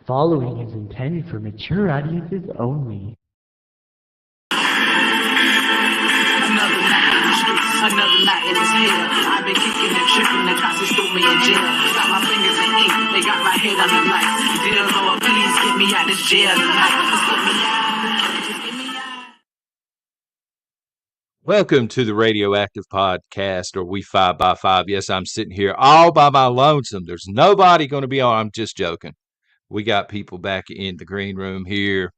following is intended for mature audiences only. Another night in this hell. I've been kicking and tripping, the cops just threw me in jail. Got my fingers in ink, they got my head on the light. Dear Lord, please get me out this jail tonight. Just get me out. Just get me out. Welcome to the Radioactive Podcast, or We 5x5. Yes, I'm sitting here all by my lonesome. There's nobody going to be on. I'm just joking. We got people back in the green room here.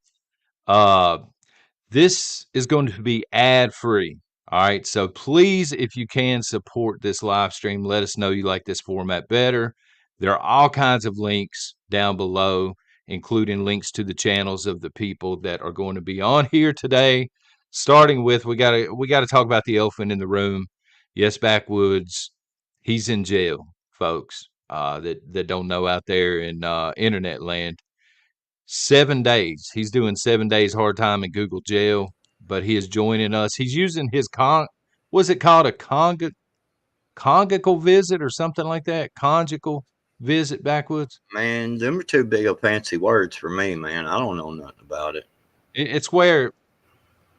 This is going to be ad-free. All right, so please, if you can, support this live stream. Let us know you like this format better. There are all kinds of links down below, including links to the channels of the people that are going to be on here today. Starting with, we gotta talk about the elephant in the room. Yes, Backwoods, he's in jail, folks. That don't know out there in internet land. 7 days. He's doing 7 days hard time in Google jail, but he is joining us. He's using his was it called a conjugal visit or something like that? Conjugal visit, Backwoods? Man, them are too big of fancy words for me, man. I don't know nothing about it. It's where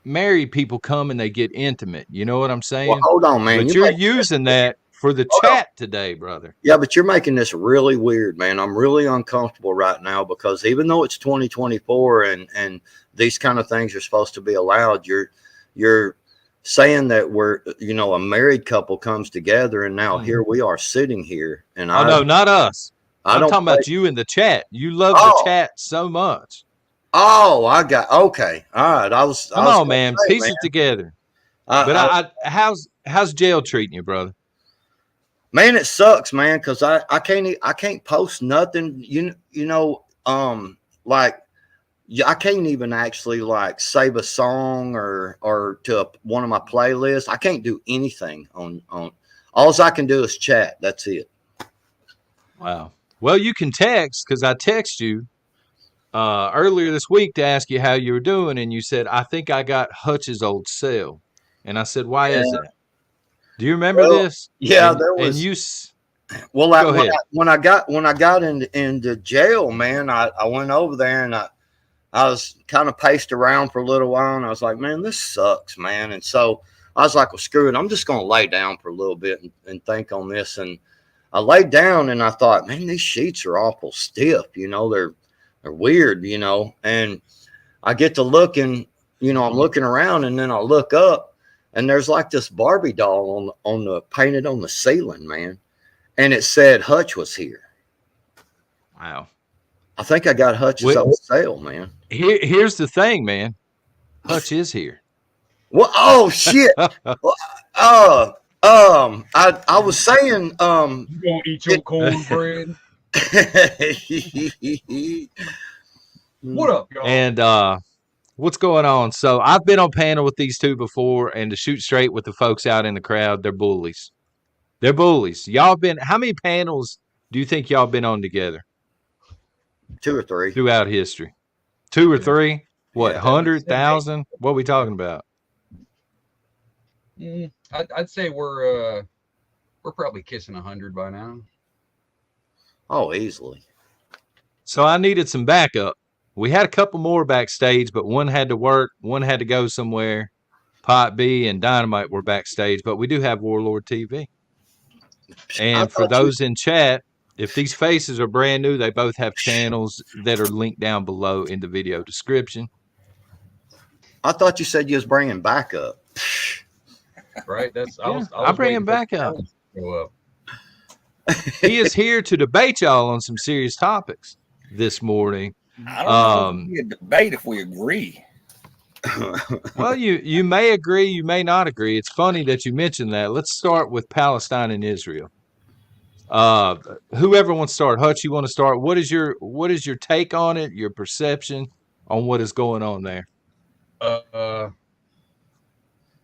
married people come and they get intimate. You know what I'm saying? Well, hold on, man. But you're using that for the chat today, brother. Yeah, but you're making this really weird, man. I'm really uncomfortable right now because even though it's 2024 and these kind of things are supposed to be allowed, you're saying that we're, a married couple comes together and now here we are sitting here. And no, not us. I'm talking about you in the chat. You love the chat so much. Oh, okay. All right. Come on, man. Piece it together. How's jail treating you, brother? Man, it sucks, man, because I can't post nothing. I can't even actually save a song or to one of my playlists. I can't do anything on. All I can do is chat. That's it. Wow. Well, you can text because I text you earlier this week to ask you how you were doing, and you said, I think I got Hutch's old cell. And I said, why is that? Do you remember this? Yeah, there was. When I got into jail, man, I went over there and I was kind of paced around for a little while, and I was like, man, this sucks, man. And so I was like, well, screw it. I'm just going to lay down for a little bit and think on this. And I laid down and I thought, man, these sheets are awful stiff. They're weird, and I get to looking, I'm looking around, and then I look up and there's like this Barbie doll on the painted on the ceiling, man. And it said Hutch was here. Wow. I think I got Hutch's old sale, man. Here's the thing, man. Hutch is here. Well, oh shit. I was saying, you gonna eat your cornbread? What up, y'all? And what's going on? So I've been on panel with these two before, and to shoot straight with the folks out in the crowd, they're bullies. They're bullies. How many panels do you think y'all been on together? 2 or 3. Throughout history. 2 or 3? What, 100,000? What are we talking about? I'd say we're probably kissing 100 by now. Oh, easily. So I needed some backup. We had a couple more backstage, but one had to work, one had to go somewhere. Pot B and Dynamite were backstage, but we do have Warlord TV. And for those in chat, if these faces are brand new, they both have channels that are linked down below in the video description. I thought you said you was bringing backup. Right? I'm bringing backup. He is here to debate y'all on some serious topics this morning. I don't know if we debate if we agree. Well, you may agree, you may not agree. It's funny that you mentioned that. Let's start with Palestine and Israel. Whoever wants to start, Hutch, you want to start? What is your take on it? Your perception on what is going on there?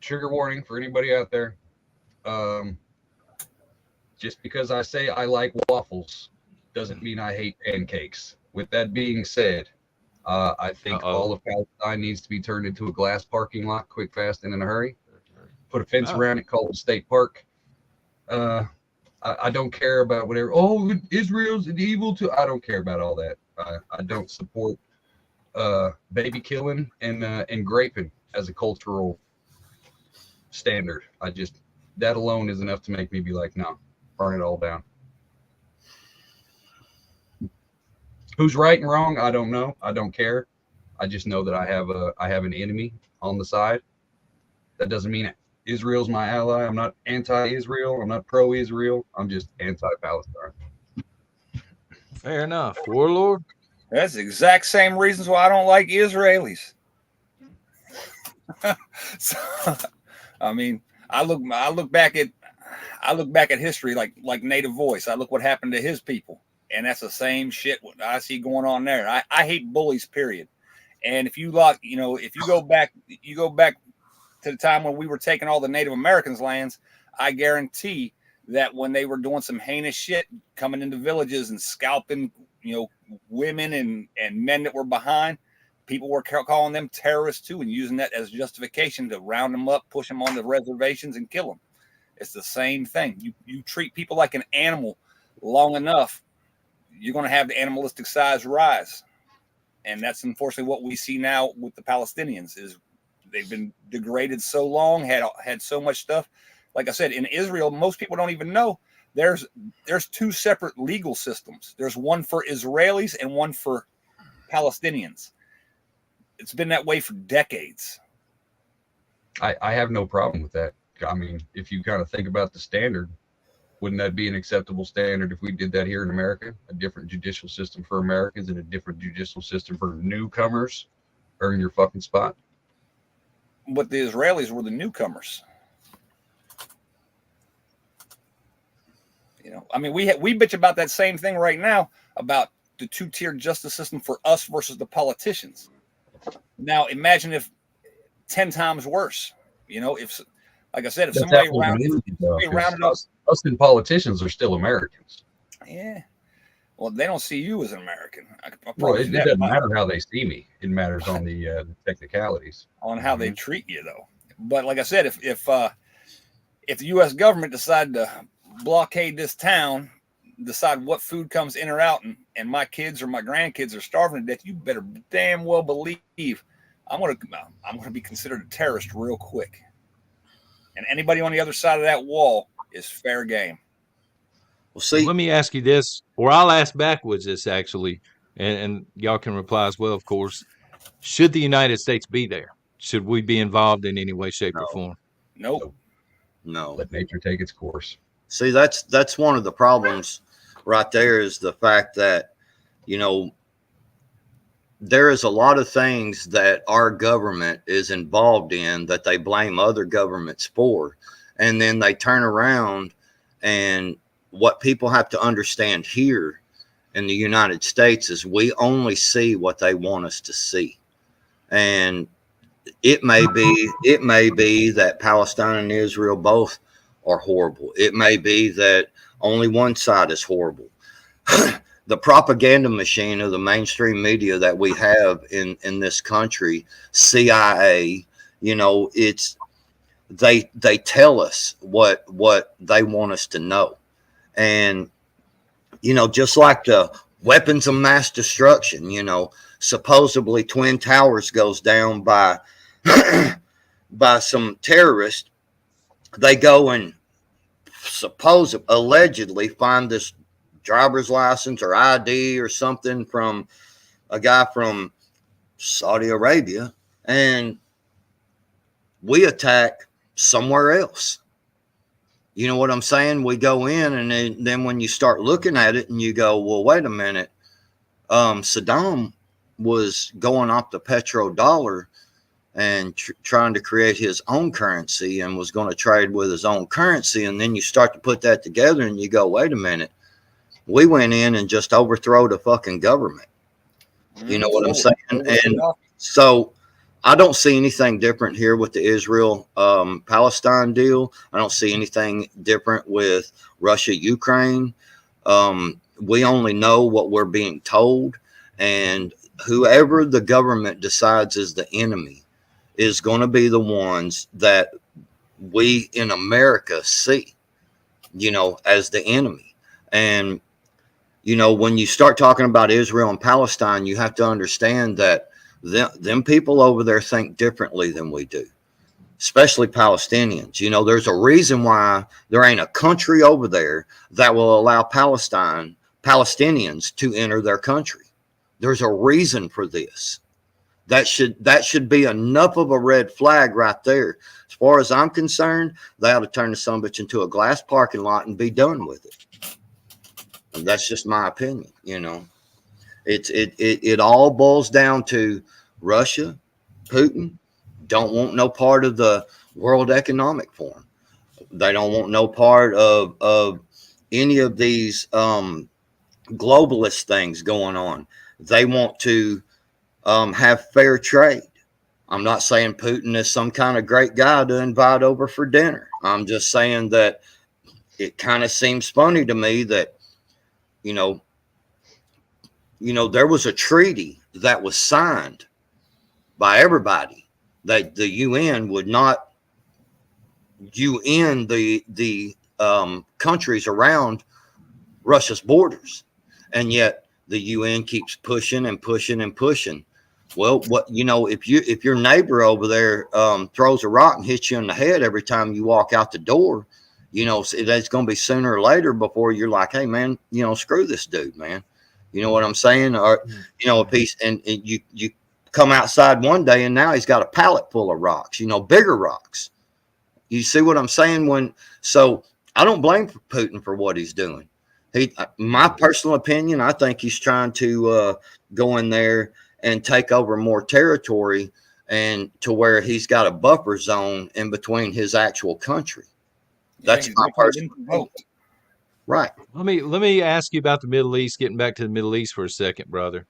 Trigger warning for anybody out there. Just because I say I like waffles doesn't mean I hate pancakes. With that being said, I think all of Palestine needs to be turned into a glass parking lot, quick, fast, and in a hurry. Put a fence around it, call it a state park. I don't care about whatever. Oh, Israel's an evil too. I don't care about all that. I don't support baby killing and graping as a cultural standard. That alone is enough to make me be like, no, burn it all down. Who's right and wrong? I don't know. I don't care. I just know that I have an enemy on the side. That doesn't mean Israel's my ally. I'm not anti-Israel. I'm not pro-Israel. I'm just anti-Palestine. Fair enough. Warlord? That's the exact same reasons why I don't like Israelis. So, I mean, I look back at history like Native Voice. I look what happened to his people, and that's the same shit what I see going on there. I hate bullies, period. And if you go back to the time when we were taking all the Native Americans' lands, I guarantee that when they were doing some heinous shit, coming into villages and scalping, women and men that were behind, people were calling them terrorists too, and using that as justification to round them up, push them on the reservations, and kill them. It's the same thing. You treat people like an animal long enough, you're going to have the animalistic size rise. And that's unfortunately what we see now with the Palestinians. Is they've been degraded so long, had so much stuff. Like I said, in Israel, most people don't even know there's two separate legal systems. There's one for Israelis and one for Palestinians. It's been that way for decades. I have no problem with that. I mean, if you kind of think about the standard, wouldn't that be an acceptable standard if we did that here in America? A different judicial system for Americans and a different judicial system for newcomers. Earn your fucking spot. But the Israelis were the newcomers. I mean, we bitch about that same thing right now about the two-tier justice system for us versus the politicians. Now, imagine if 10 times worse. If, like I said, if somebody rounded us and politicians are still Americans. Yeah. Well, they don't see you as an American. It doesn't matter how they see me. It matters on the technicalities. On how they treat you, though. But like I said, if the U.S. government decided to blockade this town, decide what food comes in or out, and my kids or my grandkids are starving to death, you better damn well believe I'm gonna be considered a terrorist real quick. And anybody on the other side of that wall is fair game. Well, see, let me ask you this, or I'll ask backwards this actually, and y'all can reply as well, of course. Should the United States be there? Should we be involved in any way, shape, or form? Nope. No. Let nature take its course. See, that's one of the problems right there, is the fact that, there is a lot of things that our government is involved in that they blame other governments for. And then they turn around, and what people have to understand here in the United States is we only see what they want us to see. And it may be that Palestine and Israel both are horrible. It may be that only one side is horrible. The propaganda machine of the mainstream media that we have in this country, CIA, they tell us what they want us to know. And, just like the weapons of mass destruction, supposedly Twin Towers goes down by some terrorists. They go and allegedly find this driver's license or ID or something from a guy from Saudi Arabia, and we attack somewhere else. You know what I'm saying? We go in, and then when you start looking at it and you go, well, wait a minute. Saddam was going off the petrodollar and trying to create his own currency and was going to trade with his own currency. And then you start to put that together and you go, wait a minute. We went in and just overthrew the fucking government. You know what I'm saying? And so I don't see anything different here with the Israel Palestine deal. I don't see anything different with Russia, Ukraine. We only know what we're being told, and whoever the government decides is the enemy is going to be the ones that we in America see. as the enemy. And, when you start talking about Israel and Palestine, you have to understand that them people over there think differently than we do, especially Palestinians. There's a reason why there ain't a country over there that will allow Palestinians to enter their country. There's a reason for this. That should be enough of a red flag right there. As far as I'm concerned, they ought to turn the sumbitch into a glass parking lot and be done with it. And that's just my opinion. It all boils down to Russia, Putin don't want no part of the World Economic Forum. They don't want no part of any of these globalist things going on. They want to have fair trade. I'm not saying Putin is some kind of great guy to invite over for dinner. I'm just saying that it kind of seems funny to me that, there was a treaty that was signed by everybody that the UN would not UN the countries around Russia's borders. And yet the UN keeps pushing and pushing and pushing. Well, if your neighbor over there throws a rock and hits you in the head every time you walk out the door, that's going to be sooner or later before you're like, hey man, screw this dude, man. You know what I'm saying? Or if he's and you come outside one day and now he's got a pallet full of rocks, bigger rocks. You see what I'm saying? So I don't blame Putin for what he's doing. My personal opinion, I think he's trying to go in there and take over more territory, and to where he's got a buffer zone in between his actual country. That's my personal opinion. Right. Let me ask you about the Middle East. Getting back to the Middle East for a second, brother.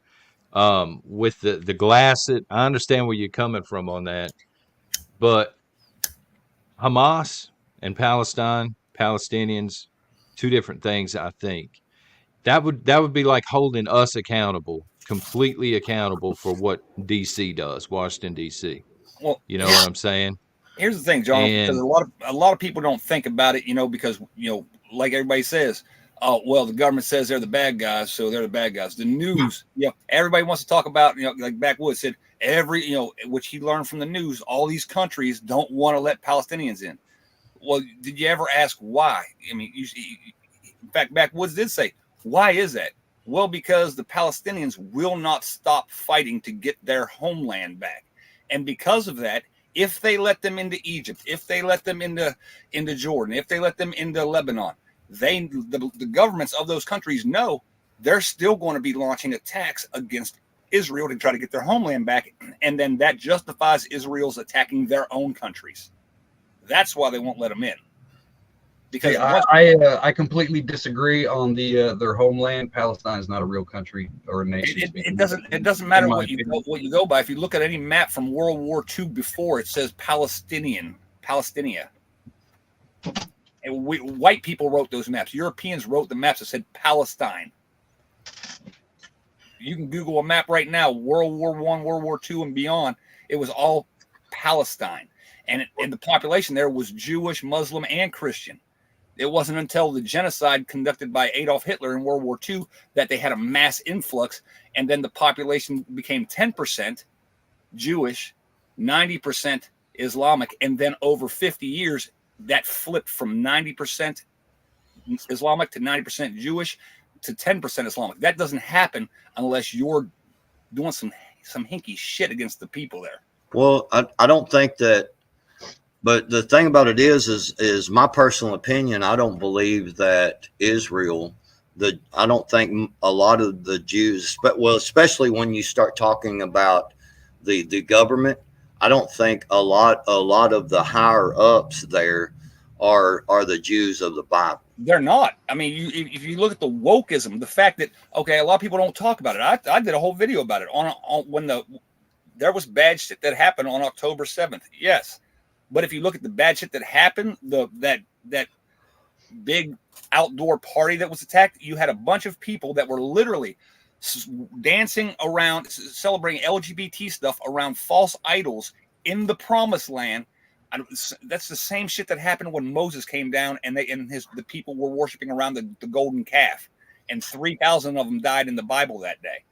With the glass, I understand where you're coming from on that, but Hamas and Palestinians, two different things. I think that would be like holding us accountable, completely accountable for what DC does, Washington DC. Well, you know what I'm saying? Here's the thing, John, because a lot of people don't think about it, because like everybody says, oh well, the government says they're the bad guys, so they're the bad guys. The news, everybody wants to talk about, like Backwoods said, which he learned from the news, all these countries don't want to let Palestinians in. Well, did you ever ask why? I mean, in fact, Backwoods did say, why is that? Well, because the Palestinians will not stop fighting to get their homeland back. And because of that, if they let them into Egypt, if they let them into Jordan, if they let them into Lebanon, the governments of those countries know they're still going to be launching attacks against Israel to try to get their homeland back. And then that justifies Israel's attacking their own countries. That's why they won't let them in. Because I completely disagree on their homeland. Palestine is not a real country or a nation. It doesn't matter what you go by. If you look at any map from World War II before, it says Palestinia. And white people wrote those maps. Europeans wrote the maps that said Palestine. You can Google a map right now, World War I, World War II, and beyond. It was all Palestine. And the population there was Jewish, Muslim, and Christian. It wasn't until the genocide conducted by Adolf Hitler in World War II that they had a mass influx, and then the population became 10% Jewish, 90% Islamic, and then over 50 years, that flipped from 90% Islamic to 90% Jewish to 10% Islamic. That doesn't happen unless you're doing some hinky shit against the people there. Well, I don't think that. But the thing about it is my personal opinion. I don't believe that Israel. I don't think a lot of the Jews, but especially when you start talking about the government, I don't think a lot of the higher ups there are the Jews of the Bible. They're not. I mean, if you look at the wokeism, the fact that a lot of people don't talk about it. I did a whole video about it on when there was bad shit that happened on October 7th. Yes. But if you look at the bad shit that happened, that big outdoor party that was attacked, you had a bunch of people that were literally dancing around, celebrating LGBT stuff around false idols in the promised land. That's the same shit that happened when Moses came down and the people were worshiping around the golden calf, and 3,000 of them died in the Bible that day.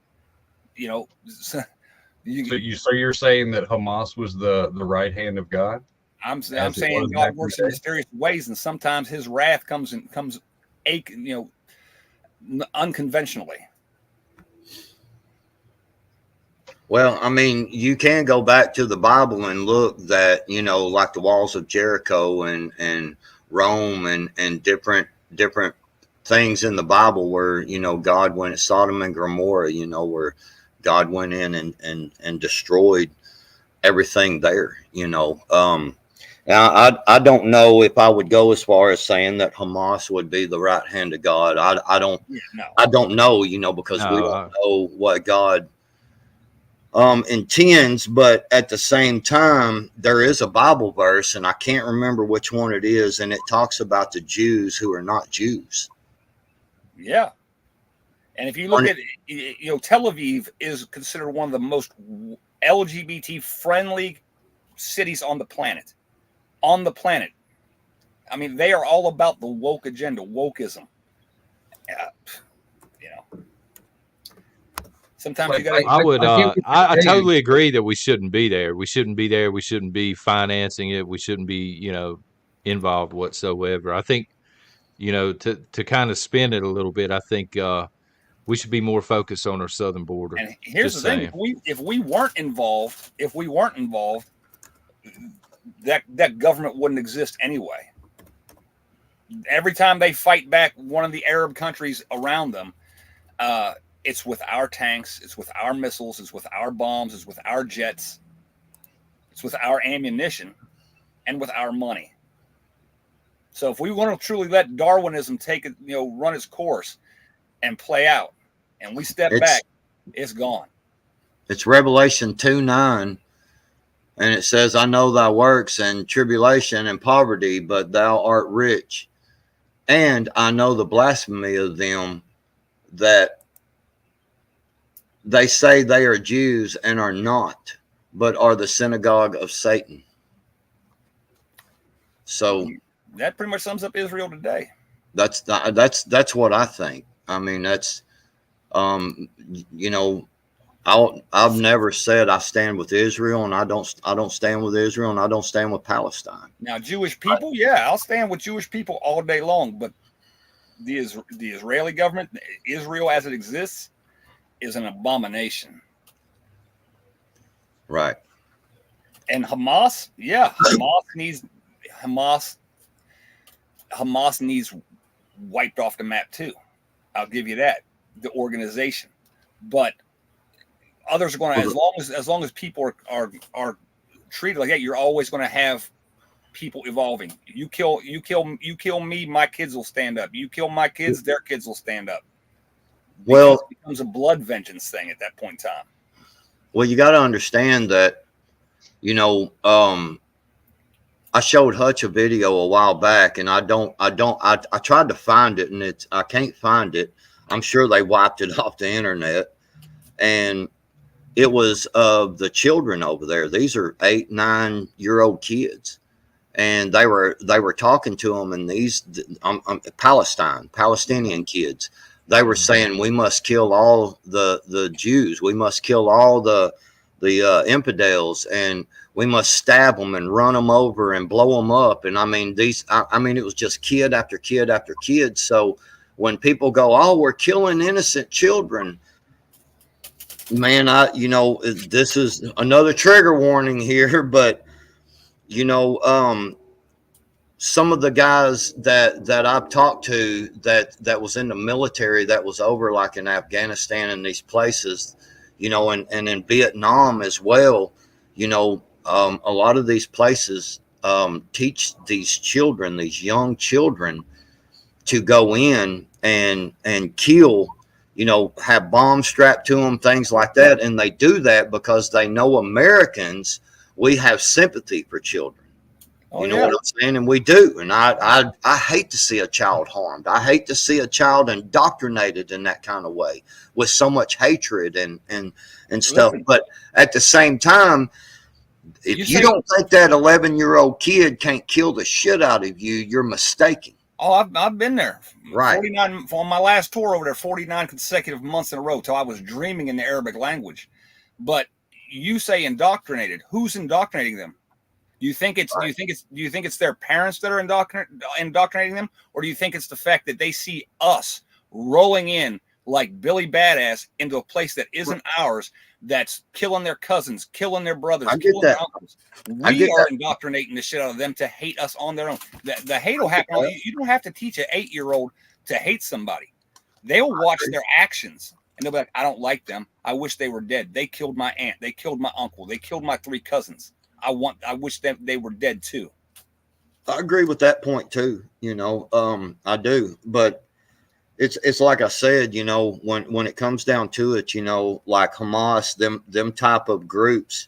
You know, so you're saying that Hamas was the right hand of God? I'm saying God works in mysterious ways, and sometimes His wrath comes unconventionally. Well, I mean, you can go back to the Bible and look that, you know, like the walls of Jericho and Rome and different things in the Bible where, you know, God went, Sodom and Gomorrah, you know, where God went in and destroyed everything there, you know. Now, I don't know if I would go as far as saying that Hamas would be the right hand of God. I don't know, you know, because we don't know what God intends, but at the same time, there is a Bible verse, and I can't remember which one it is, and it talks about the Jews who are not Jews. Yeah. And if you look at, you know, Tel Aviv is considered one of the most LGBT friendly cities on the planet. On the planet. I mean, they are all about the woke agenda, wokeism. You know. Sometimes you got. I totally agree that we shouldn't be there. We shouldn't be there. We shouldn't be financing it. We shouldn't be, you know, involved whatsoever. I think, you know, to kind of spin it a little bit, I think we should be more focused on our southern border. And here's the thing: if we weren't involved, that government wouldn't exist anyway. Every time they fight back one of the Arab countries around them, it's with our tanks, it's with our missiles, it's with our bombs, it's with our jets, it's with our ammunition, and with our money. So if we want to truly let Darwinism take it, you know, run its course and play out, and we step back, it's gone. It's Revelation 2:9, and it says, "I know thy works and tribulation and poverty, but thou art rich. And I know the blasphemy of them that they say they are Jews and are not, but are the synagogue of Satan." So that pretty much sums up Israel today. That's what I think. I mean, that's you know, I've never said I stand with Israel, and I don't stand with Israel, and I don't stand with Palestine. Now, Jewish people, yeah, I'll stand with Jewish people all day long, but the Israeli government, Israel as it exists, is an abomination. Right. And Hamas, yeah, Hamas needs wiped off the map too. I'll give you that. The organization, but others are going to, as long as people are treated like that, you're always going to have people evolving. You kill me, my kids will stand up. You kill my kids, their kids will stand up. Because it becomes a blood vengeance thing at that point in time. Well, you got to understand that, you know, I showed Hutch a video a while back, and I tried to find it, and I can't find it. I'm sure they wiped it off the internet, and it was of the children over there. These are 8-9-year-old kids, and they were talking to them, and these Palestinian kids. They were saying, we must kill all the Jews. We must kill all the infidels, and we must stab them and run them over and blow them up. And I mean, it was just kid after kid after kid. So when people go, oh, we're killing innocent children, man, this is another trigger warning here, but you know, some of the guys that I've talked to that was in the military, that was over like in Afghanistan and these places, you know, and in Vietnam as well, you know, a lot of these places teach these children, these young children, to go in and kill, you know, have bombs strapped to them, things like that. And they do that because they know Americans, we have sympathy for children. You know what I'm saying? And we do. And I hate to see a child harmed. I hate to see a child indoctrinated in that kind of way with so much hatred and stuff. But at the same time, If you don't think that 11-year-old kid can't kill the shit out of you, you're mistaken. Oh, I've been there. Right. 49 on my last tour over there, 49 consecutive months in a row till I was dreaming in the Arabic language. But you say indoctrinated. Who's indoctrinating them? Do you think it's their parents that are indoctrinating them, or do you think it's the fact that they see us rolling in like Billy Badass into a place that isn't ours, that's killing their cousins, killing their brothers, killing their uncles? We are indoctrinating the shit out of them to hate us on their own. The hate will happen. You don't have to teach an 8-year-old to hate somebody. They'll watch their actions and they'll be like, I don't like them. I wish they were dead. They killed my aunt. They killed my uncle. They killed my 3 cousins. I wish that they were dead too. I agree with that point too. I do, but it's like I said, when it comes down to it, like Hamas, them type of groups,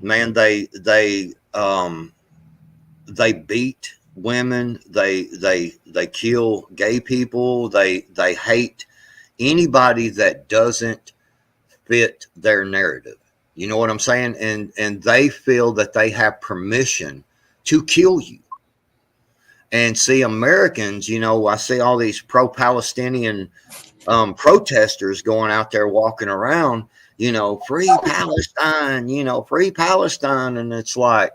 man, they beat women, they kill gay people, they hate anybody that doesn't fit their narrative. You know what I'm saying? And they feel that they have permission to kill you. And see, Americans, I see all these pro-Palestinian protesters going out there walking around, free Palestine, free Palestine. And it's like,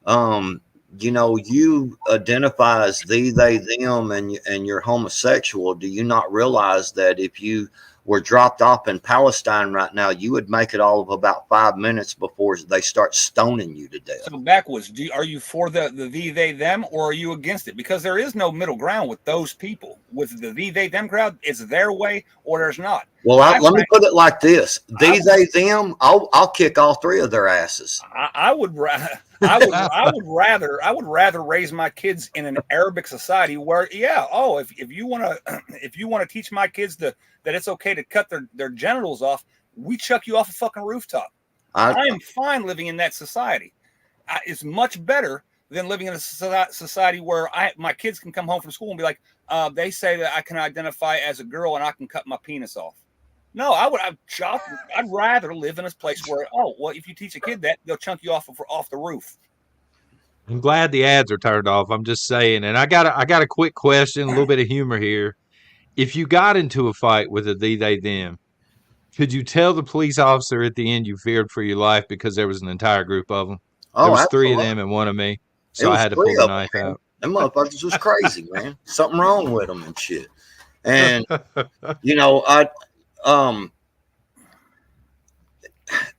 you identify as they, them, and you're homosexual. Do you not realize that if you were dropped off in Palestine right now, you would make it all of about 5 minutes before they start stoning you to death? So backwards, are you for the they, them, or are you against it? Because there is no middle ground with those people. With the they, them crowd, it's their way or there's not. Well, let me put it like this: they, them. I'll kick all 3 of their asses. I would rather raise my kids in an Arabic society where, if you want to teach my kids that it's okay to cut their genitals off, we chuck you off a fucking rooftop. I am fine living in that society. It's much better than living in a society where my kids can come home from school and be like, they say that I can identify as a girl and I can cut my penis off. No, I'd rather live in a place where, if you teach a kid that, they'll chunk you off the roof. I'm glad the ads are turned off. I'm just saying. And I got a quick question, a little bit of humor here. If you got into a fight with a they, them, could you tell the police officer at the end you feared for your life because there was an entire group of them? There was absolutely 3 of them and 1 of me. So I had to pull the knife out. Them motherfuckers was crazy, man. Something wrong with them and shit. And,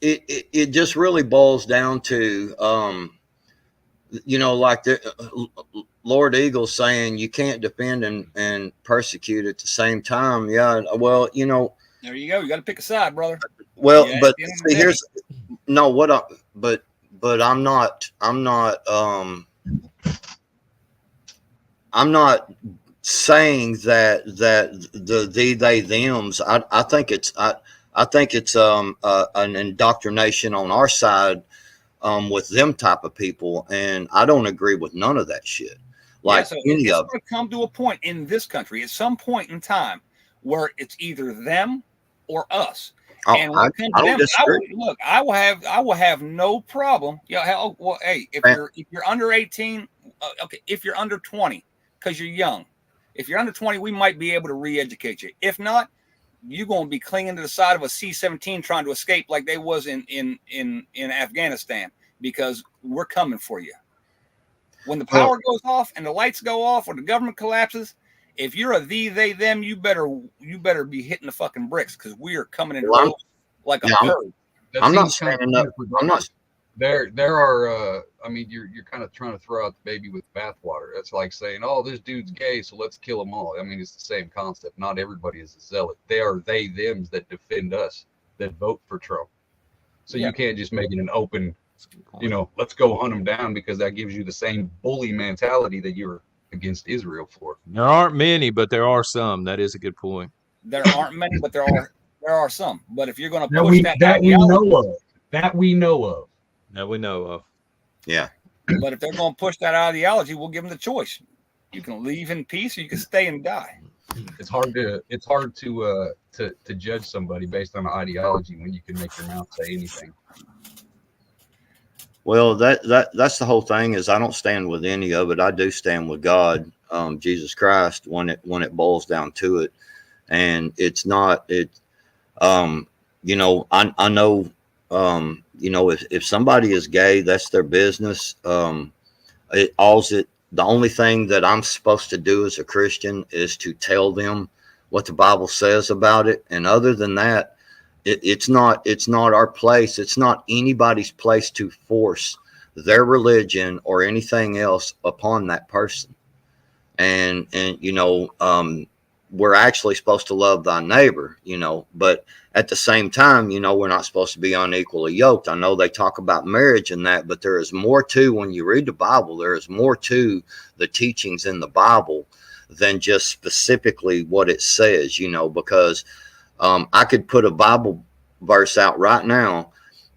it just really boils down to, like the Lord Eagle saying you can't defend and persecute at the same time. Yeah. Well, there you go. You got to pick a side, brother. Well, but see, I'm not saying that the they, thems. I think it's an indoctrination on our side with them type of people, and I don't agree with none of that shit. Like any of it. It's going to come to a point in this country at some point in time where it's either them or us. And when it comes to them, I will have no problem. Hey, if you're under 18, if you're under 20, because you're young. If you're under 20, we might be able to re-educate you. If not, you're going to be clinging to the side of a C-17 trying to escape like they was in Afghanistan, because we're coming for you. When the power goes off and the lights go off or the government collapses, if you're a they, them, you better be hitting the fucking bricks, because we are coming in like a herd. I'm not saying enough. I'm not. There are. You're kind of trying to throw out the baby with bathwater. That's like saying, "Oh, this dude's gay, so let's kill them all." I mean, it's the same concept. Not everybody is a zealot. They are thems that defend us, that vote for Trump. So you can't just make it an open, let's go hunt them down, because that gives you the same bully mentality that you're against Israel for. There aren't many, but there are some. That is a good point. There aren't many, but there are some. But if you're going to push that we know of. Yeah. But if they're going to push that ideology, we'll give them the choice. You can leave in peace, or you can stay and die. It's hard to judge somebody based on an ideology when you can make your mouth say anything. Well, that's the whole thing. Is I don't stand with any of it. I do stand with God, Jesus Christ, when it boils down to it. And it's not it. You know, I know. You know, if somebody is gay, that's their business. The only thing that I'm supposed to do as a Christian is to tell them what the Bible says about it. And other than that, it's not our place. It's not anybody's place to force their religion or anything else upon that person. And you know, we're actually supposed to love thy neighbor, you know, but at the same time, you know, we're not supposed to be unequally yoked. I know they talk about marriage and that, but there is more to, when you read the Bible, there is more to the teachings in the Bible than just specifically what it says, you know, because I could put a Bible verse out right now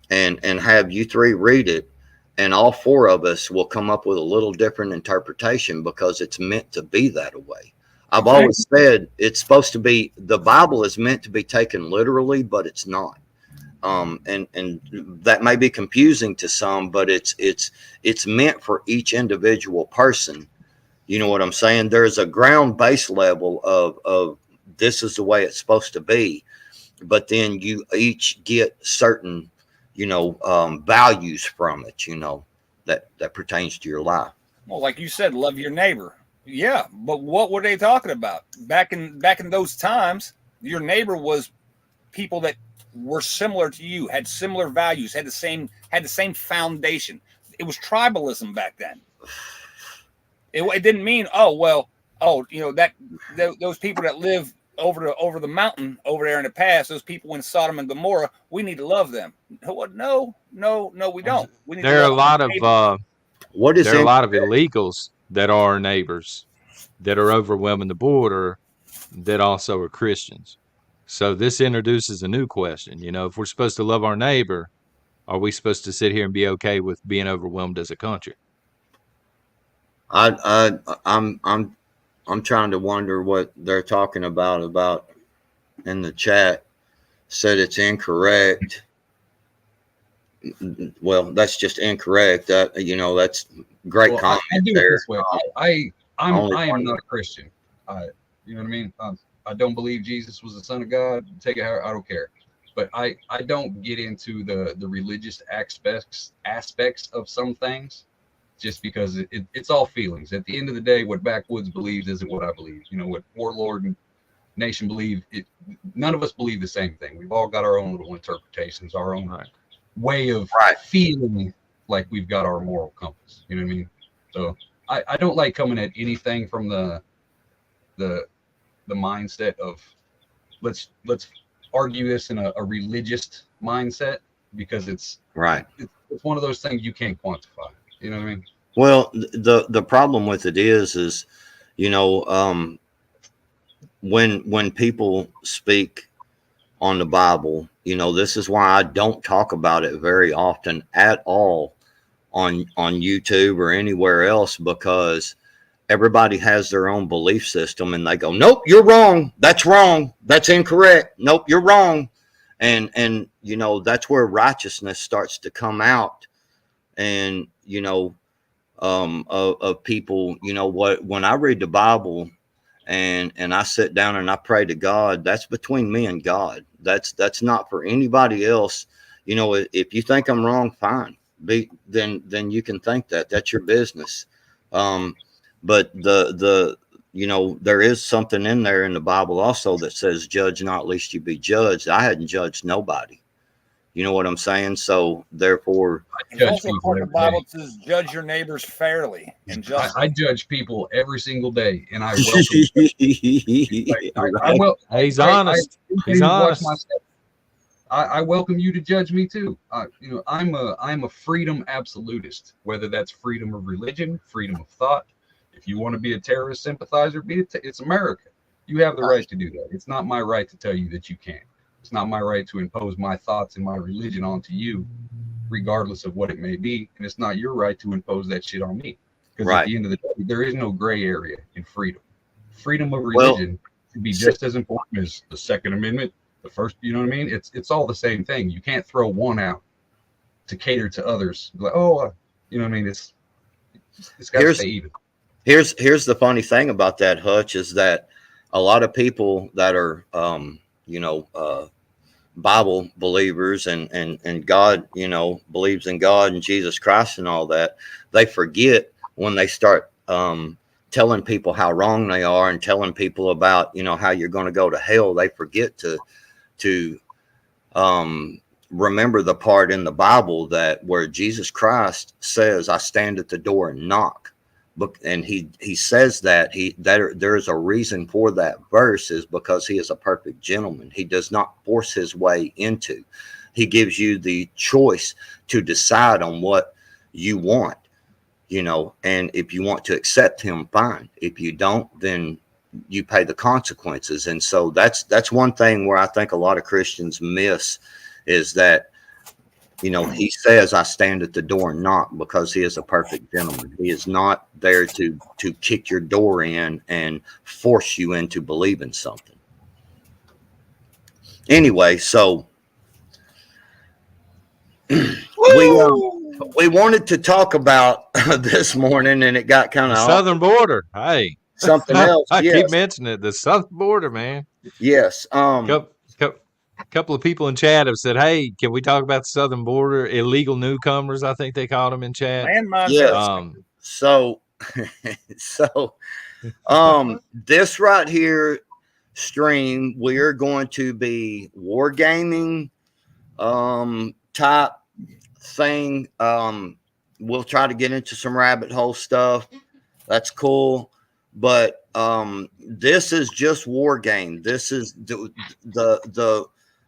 and have you three read it, and all four of us will come up with a little different interpretation because it's meant to be that way. I've always said it's supposed to be, the Bible is meant to be taken literally, but it's not. And that may be confusing to some, but it's meant for each individual person. You know what I'm saying? There's a ground base level of this is the way it's supposed to be, but then you each get certain, you know, values from it, you know, that pertains to your life. Well, like you said, love your neighbor. Yeah, but what were they talking about back in those times? Your neighbor was people that were similar to you, had similar values, had the same foundation. It was tribalism back then. It didn't mean, you know, that those people that live over the mountain over there in the past, those people in Sodom and Gomorrah, we need to love them. No, we don't. We need There are a lot of there are a lot of illegals that are neighbors that are overwhelming the border that also are Christians. So this introduces a new question. You know, if we're supposed to love our neighbor, are we supposed to sit here and be okay with being overwhelmed as a country? I'm trying to wonder what they're talking about in the chat. Said it's incorrect. Well, that's just incorrect. You know, that's great comment I do there. it this way. I am not a Christian. You know what I mean? I don't believe Jesus was the Son of God. Take it how, I don't care. But I don't get into the religious aspects of some things just because it's all feelings. At the end of the day, what Backwoods believes isn't what I believe. You know, what Warlord and Nation believe, none of us believe the same thing. We've all got our own little interpretations, our own way of feeling like we've got our moral compass. You know what I mean? So I don't like coming at anything from the mindset of let's argue this in a religious mindset, because it's one of those things you can't quantify. You know what I mean? Well, the problem with it is you know, when people speak on the Bible, you know, this is why I don't talk about it very often at all on YouTube or anywhere else, because everybody has their own belief system and they go, nope, you're wrong. That's wrong. That's incorrect. Nope, you're wrong. And, you know, that's where righteousness starts to come out. And, you know, of people, you know what, when I read the Bible and I sit down and I pray to God, that's between me and God. That's not for anybody else. You know, if you think I'm wrong, fine. Then you can think that. That's your business. But the you know, there is something in there in the Bible also that says, judge not lest you be judged. I hadn't judged nobody. You know what I'm saying? So therefore, the Bible says, judge your neighbors fairly and justly. I judge people every single day, and I welcome. He's honest. He's honest. I welcome you to judge me too. You know, I'm a freedom absolutist. Whether that's freedom of religion, freedom of thought. If you want to be a terrorist sympathizer, it's America. You have the right to do that. It's not my right to tell you that you can't. It's not my right to impose my thoughts and my religion onto you, regardless of what it may be. And it's not your right to impose that shit on me. Because at the end of the day, there is no gray area in freedom. Freedom of religion should be just as important as the Second Amendment, the First. You know what I mean? It's all the same thing. You can't throw one out cater to others. Like, oh, you know what I mean? It's got to stay even. Here's the funny thing about that, Hutch, is that a lot of people that are Bible believers and God, believes in God and Jesus Christ and all that, they forget when they start telling people how wrong they are and telling people about, how you're going to go to hell. They forget to remember the part in the Bible that where Jesus Christ says, I stand at the door and knock. And he says that there is a reason for that verse, is because he is a perfect gentleman. He does not force his way into. He gives you the choice to decide on what you want, and if you want to accept him, fine. If you don't, then you pay the consequences. And so that's one thing where I think a lot of Christians miss, is that he says, I stand at the door and knock, because he is a perfect gentleman. He is not there to kick your door in and force you into believing something. Anyway, so we wanted to talk about this morning, and it got kind of southern border. Hey, something else. I Yes. keep mentioning it. The southern border, man. Yes. Couple of people in chat have said, "Hey, can we talk about the southern border? Illegal newcomers, I think they called them in chat." Landmines. Yes. So this right here stream, we are going to be wargaming type thing. We'll try to get into some rabbit hole stuff. That's cool. But this is just war game. This is the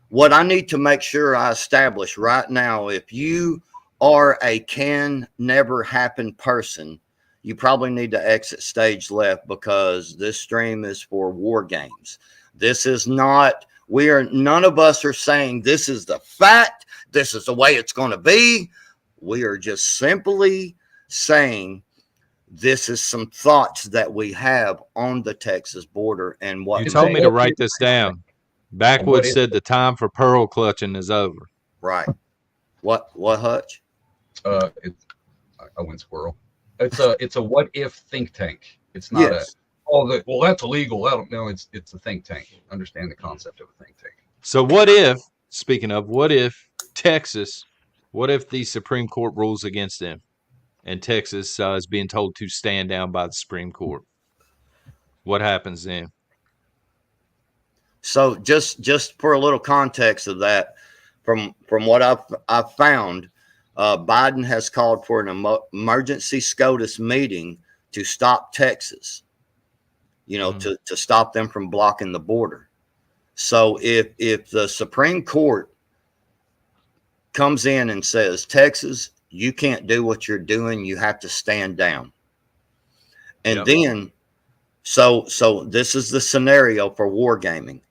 what I need to make sure I establish right now. If you are a can never happen person, you probably need to exit stage left, because this stream is for war games. This is not, none of us are saying this is the fact, this is the way it's going to be. We are just simply saying this is some thoughts that we have on the Texas border and what you told me to write this down. Backwoods said the time for pearl clutching is over. Right. What Hutch? I went squirrel. It's a what if think tank. It's not well, that's illegal. I don't know. It's a think tank. Understand the concept of a think tank. So what if, speaking of, what if Texas, what if the Supreme Court rules against them and Texas is being told to stand down by the Supreme Court? What happens then? So just for a little context of that, from what I've found, Biden has called for an emergency SCOTUS meeting to stop Texas, to stop them from blocking the border. So if the Supreme Court comes in and says, Texas, you can't do what you're doing, you have to stand down. And then, so this is the scenario for wargaming.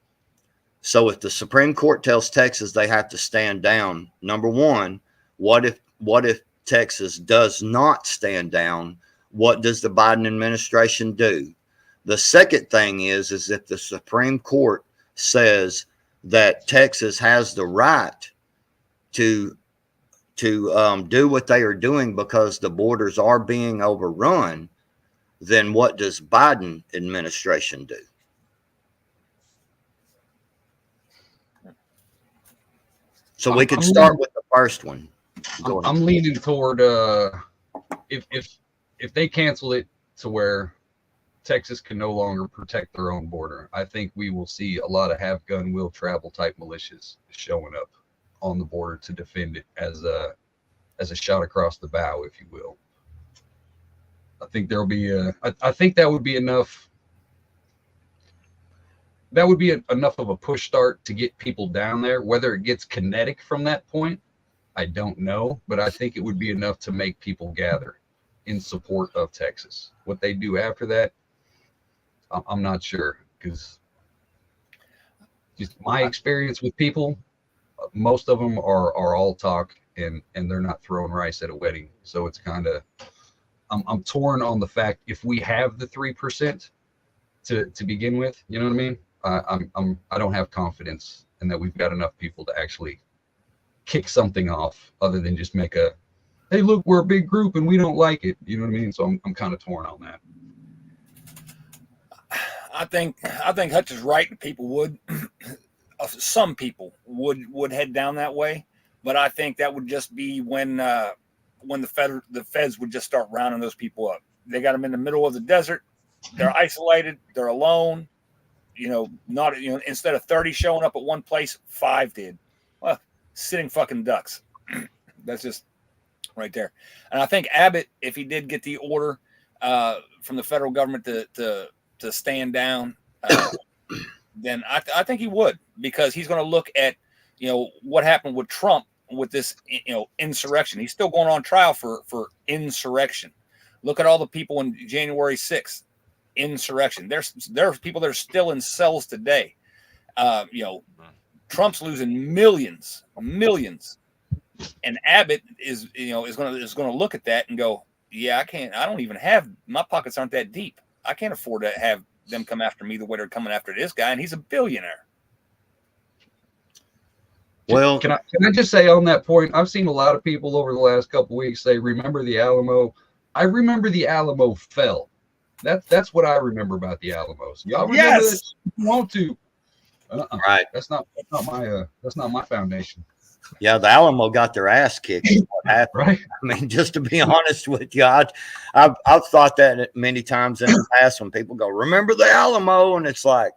So if the Supreme Court tells Texas they have to stand down, number one, what if Texas does not stand down? What does the Biden administration do? The second thing is if the Supreme Court says that Texas has the right to do what they are doing because the borders are being overrun, then what does Biden administration do? So we could start with the first one. I'm leaning toward if they cancel it to where Texas can no longer protect their own border, I think we will see a lot of have gun will travel type militias showing up on the border to defend it as a shot across the bow, if you will. I think there'll be I think that would be enough. That would be enough of a push start to get people down there. Whether it gets kinetic from that point, I don't know, but I think it would be enough to make people gather in support of Texas. What they do after that, I'm not sure, because just my experience with people, most of them are all talk and they're not throwing rice at a wedding. So it's kind of, I'm torn on the fact if we have the 3% to begin with, you know what I mean? I don't have confidence in that we've got enough people to actually kick something off other than just make a, hey, look, we're a big group and we don't like it. You know what I mean? So I'm kind of torn on that. I think Hutch is right. People would, some people would head down that way, but I think that would just be when the feds would just start rounding those people up. They got them in the middle of the desert. They're isolated. They're alone. Instead of 30 showing up at one place, 5 did. Well, sitting fucking ducks. That's just right there. And I think Abbott, if he did get the order from the federal government to stand down, then I think he would, because he's going to look at, what happened with Trump with this, insurrection. He's still going on trial for insurrection. Look at all the people in January 6th, insurrection. There's people that are still in cells today. Trump's losing millions, and Abbott is going to look at that and go, yeah, I don't even have, my pockets aren't that deep. I can't afford to have them come after me the way they're coming after this guy, and he's a billionaire. Well, can I just say on that point, I've seen a lot of people over the last couple of weeks say, remember the Alamo? I remember the Alamo fell. That's what I remember about the Alamos. Y'all remember this? You want to? Right. That's not my foundation. Yeah, the Alamo got their ass kicked. What happened? Right. I mean, just to be honest with you, I've thought that many times in the past when people go, "Remember the Alamo?" and it's like,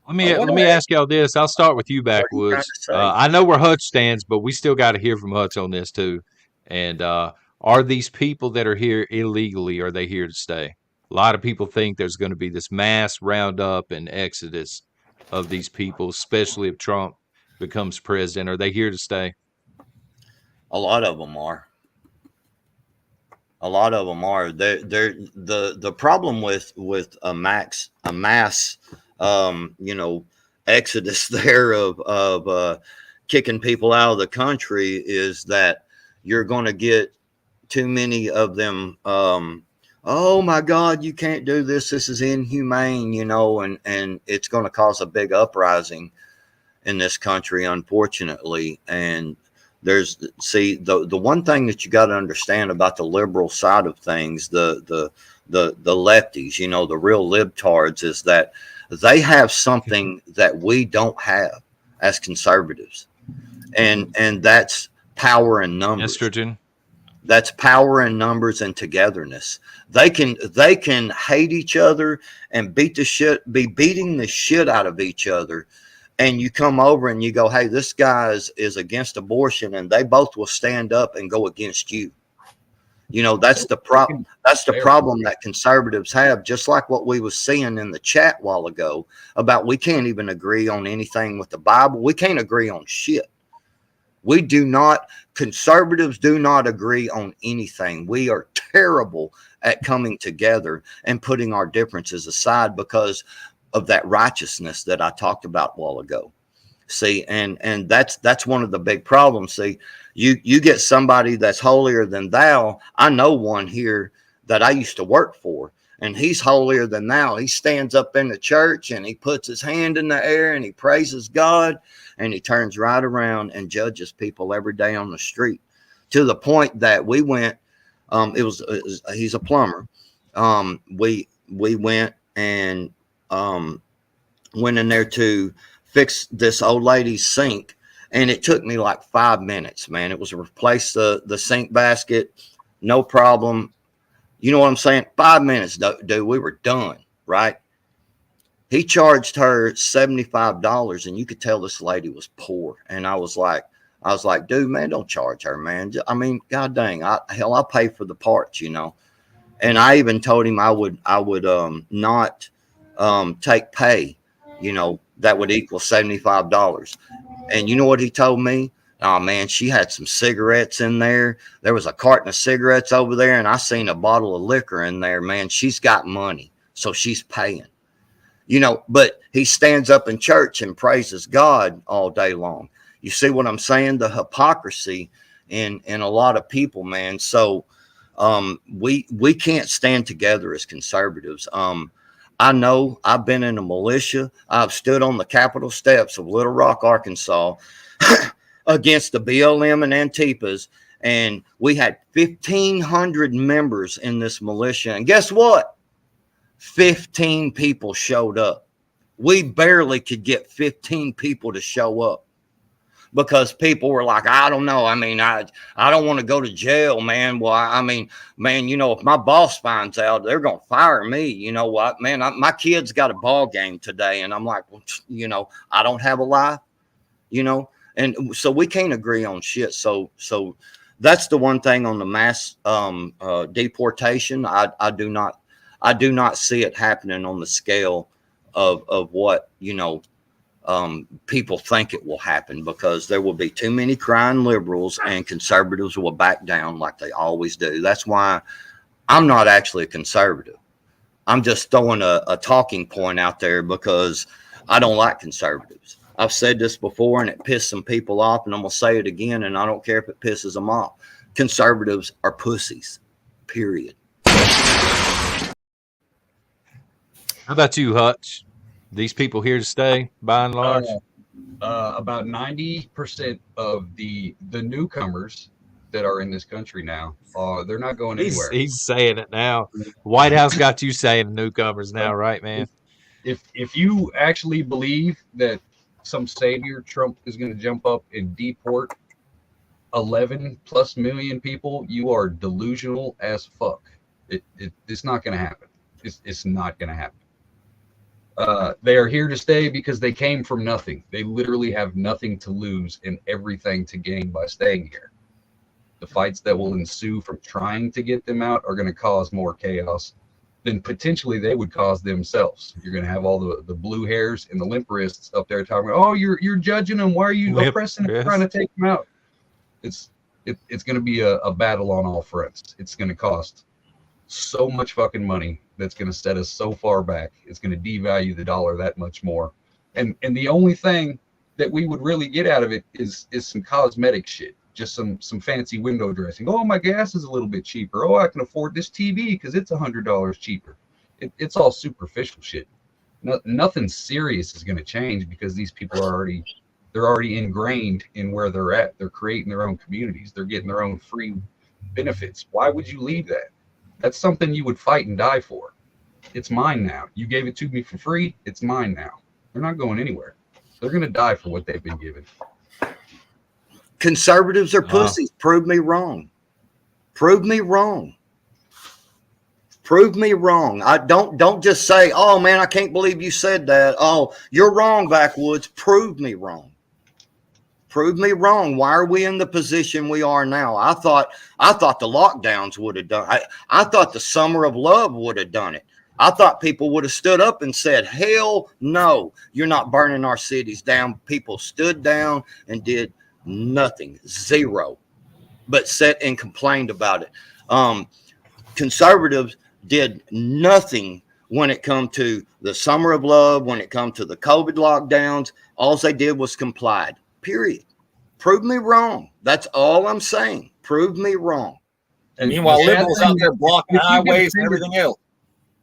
let me ask y'all this. I'll start with you, Backwoods. I know we're Hutch stands, but we still got to hear from Hutch on this too. And are these people that are here illegally? Are they here to stay? A lot of people think there's going to be this mass roundup and exodus of these people, especially if Trump becomes president. Are they here to stay? A lot of them are. A lot of them are. They're the problem with a mass exodus there of kicking people out of the country is that you're going to get too many of them. Oh my God, you can't do this. This is inhumane, and it's going to cause a big uprising in this country, unfortunately. And the one thing that you got to understand about the liberal side of things, the lefties, the real libtards, is that they have something that we don't have as conservatives, and that's power in numbers. Estrogen. That's power in numbers and togetherness. They can hate each other and be beating the shit out of each other. And you come over and you go, hey, this guy is against abortion, and they both will stand up and go against you. That's the problem. That's the problem that conservatives have, just like what we was seeing in the chat a while ago about we can't even agree on anything with the Bible. We can't agree on shit. Conservatives do not agree on anything. We are terrible at coming together and putting our differences aside because of that righteousness that I talked about a while ago. See, and that's one of the big problems. See, you get somebody that's holier than thou. I know one here that I used to work for, and he's holier than thou. He stands up in the church and he puts his hand in the air and he praises God, and he turns right around and judges people every day on the street, to the point that we went. He's a plumber. We went and went in there to fix this old lady's sink, and it took me like 5 minutes, man. It was to replace the sink basket, no problem. You know what I'm saying? 5 minutes, dude. We were done, right? He charged her $75, and you could tell this lady was poor. And I was like, dude, man, don't charge her, man. I mean, god dang, I'll pay for the parts, And I even told him I would not take pay, that would equal $75. And you know what he told me? Oh man, she had some cigarettes in there. There was a carton of cigarettes over there, and I seen a bottle of liquor in there. Man, she's got money, so she's paying. But he stands up in church and praises God all day long. You see what I'm saying? The hypocrisy in a lot of people, man. So we can't stand together as conservatives. I know I've been in a militia. I've stood on the Capitol steps of Little Rock, Arkansas. against the BLM and Antipas. And we had 1,500 members in this militia. And guess what? 15 people showed up. We barely could get 15 people to show up because people were like, I don't know. I mean, I don't want to go to jail, man. Well, I mean, man, you know, if my boss finds out, they're going to fire me. You know what, man, my kid's got a ball game today. And I'm like, well, you know, I don't have a life, you know? And so we can't agree on shit. So that's the one thing on the mass deportation. I do not see it happening on the scale of what, you know, people think it will happen, because there will be too many crying liberals and conservatives will back down like they always do. That's why I'm not actually a conservative. I'm just throwing a talking point out there because I don't like conservatives. I've said this before and it pissed some people off, and I'm going to say it again, and I don't care if it pisses them off. Conservatives are pussies, period. How about you, Hutch? These people here to stay, by and large? About 90% of the newcomers that are in this country now, they're not going anywhere. He's saying it now. White House got you saying newcomers now, right, man? If you actually believe that some savior Trump is going to jump up and deport 11+ million people, you are delusional as fuck. It's not going to happen. It's not going to happen. They are here to stay because they came from nothing. They literally have nothing to lose and everything to gain by staying here. The fights that will ensue from trying to get them out are going to cause more chaos than potentially they would cause themselves. You're going to have all the blue hairs and the limp wrists up there talking about, oh, you're judging them. Why are you oppressing them, trying to take them out? It's going to be a battle on all fronts. It's going to cost so much fucking money that's going to set us so far back. It's going to devalue the dollar that much more. And the only thing that we would really get out of it is some cosmetic shit. Just some fancy window dressing. Oh, my gas is a little bit cheaper. Oh, I can afford this TV because it's $100 cheaper. It's all superficial shit. Nothing serious is going to change because these people are already ingrained in where they're at. They're creating their own communities. They're getting their own free benefits. Why would you leave that? That's something you would fight and die for. It's mine now. You gave it to me for free. It's mine now. They're not going anywhere. They're going to die for what they've been given. Conservatives are pussies. Prove me wrong. Prove me wrong. Prove me wrong. I don't just say, oh man, I can't believe you said that. Oh, you're wrong, backwoods. Prove me wrong. Prove me wrong. Why are we in the position we are now? I thought the lockdowns would have done. I thought the summer of love would have done it. I thought people would have stood up and said, hell no, you're not burning our cities down. People stood down and did nothing, zero, but sat and complained about it. Conservatives did nothing when it come to the summer of love, when it come to the COVID lockdowns. All they did was complied, period. Prove me wrong. That's all I'm saying. Prove me wrong. And meanwhile, liberals out there blocking highways and everything else.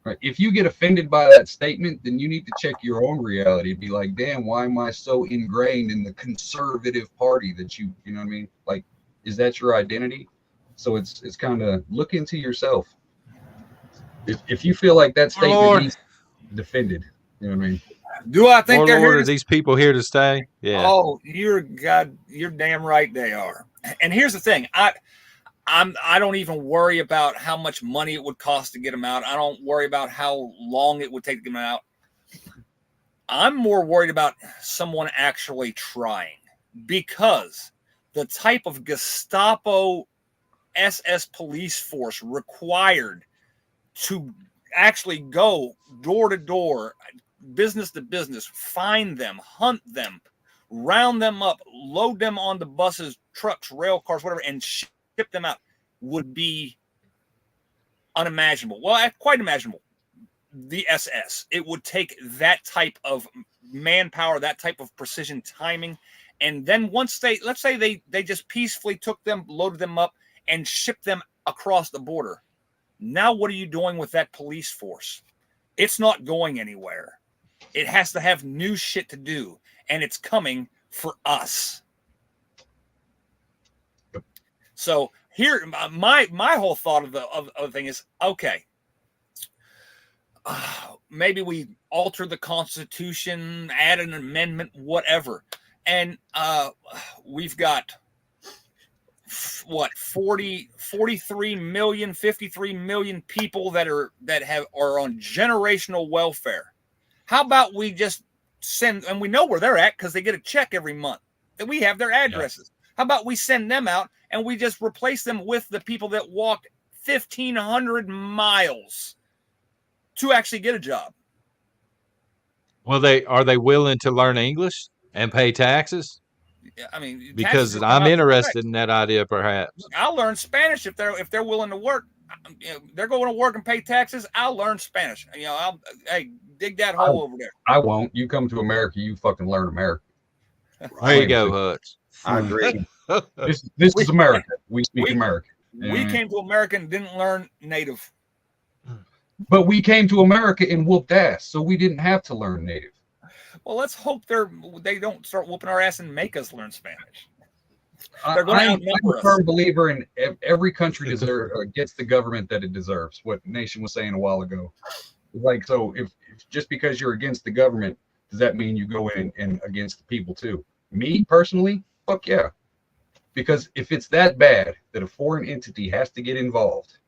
Right. If you get offended by that statement, then you need to check your own reality. Be like, damn, why am I so ingrained in the conservative party that you know what I mean? Like, is that your identity? So it's kind of look into yourself. If you feel like that statement needs defended, you know what I mean? Do I think they're here? Are these people here to stay? Yeah. Oh, you're damn right they are. And here's the thing, I don't even worry about how much money it would cost to get them out. I don't worry about how long it would take to get them out. I'm more worried about someone actually trying, because the type of Gestapo SS police force required to actually go door to door, business to business, find them, hunt them, round them up, load them onto buses, trucks, rail cars, whatever, and ship them out would be unimaginable. Well, quite imaginable. The SS. It would take that type of manpower, that type of precision timing. And then once let's say they just peacefully took them, loaded them up, and shipped them across the border. Now what are you doing with that police force? It's not going anywhere. It has to have new shit to do, and it's coming for us. So here, my whole thought of the thing is, okay, maybe we alter the Constitution, add an amendment, whatever, and we've got what 43 million, 53 million people that are on generational welfare. How about we just send, and we know where they're at because they get a check every month, that we have their addresses. Yeah. How about we send them out and we just replace them with the people that walked 1,500 miles to actually get a job? Well, are they willing to learn English and pay taxes? I mean, because I'm interested in that idea. Perhaps I'll learn Spanish if they're willing to work. You know, they're going to work and pay taxes. I'll learn Spanish. You know, hey, dig that hole over there. I won't. You come to America, you fucking learn American. There you go, Hutch. I agree. This is America. We speak American. We came to America and didn't learn native. But we came to America and whooped ass, so we didn't have to learn native. Well, let's hope they don't start whooping our ass and make us learn Spanish. I'm a firm believer in every country gets the government that it deserves. What Nation was saying a while ago. Like, so if just because you're against the government, does that mean you go in and against the people too? Me personally, fuck yeah. Because if it's that bad that a foreign entity has to get involved,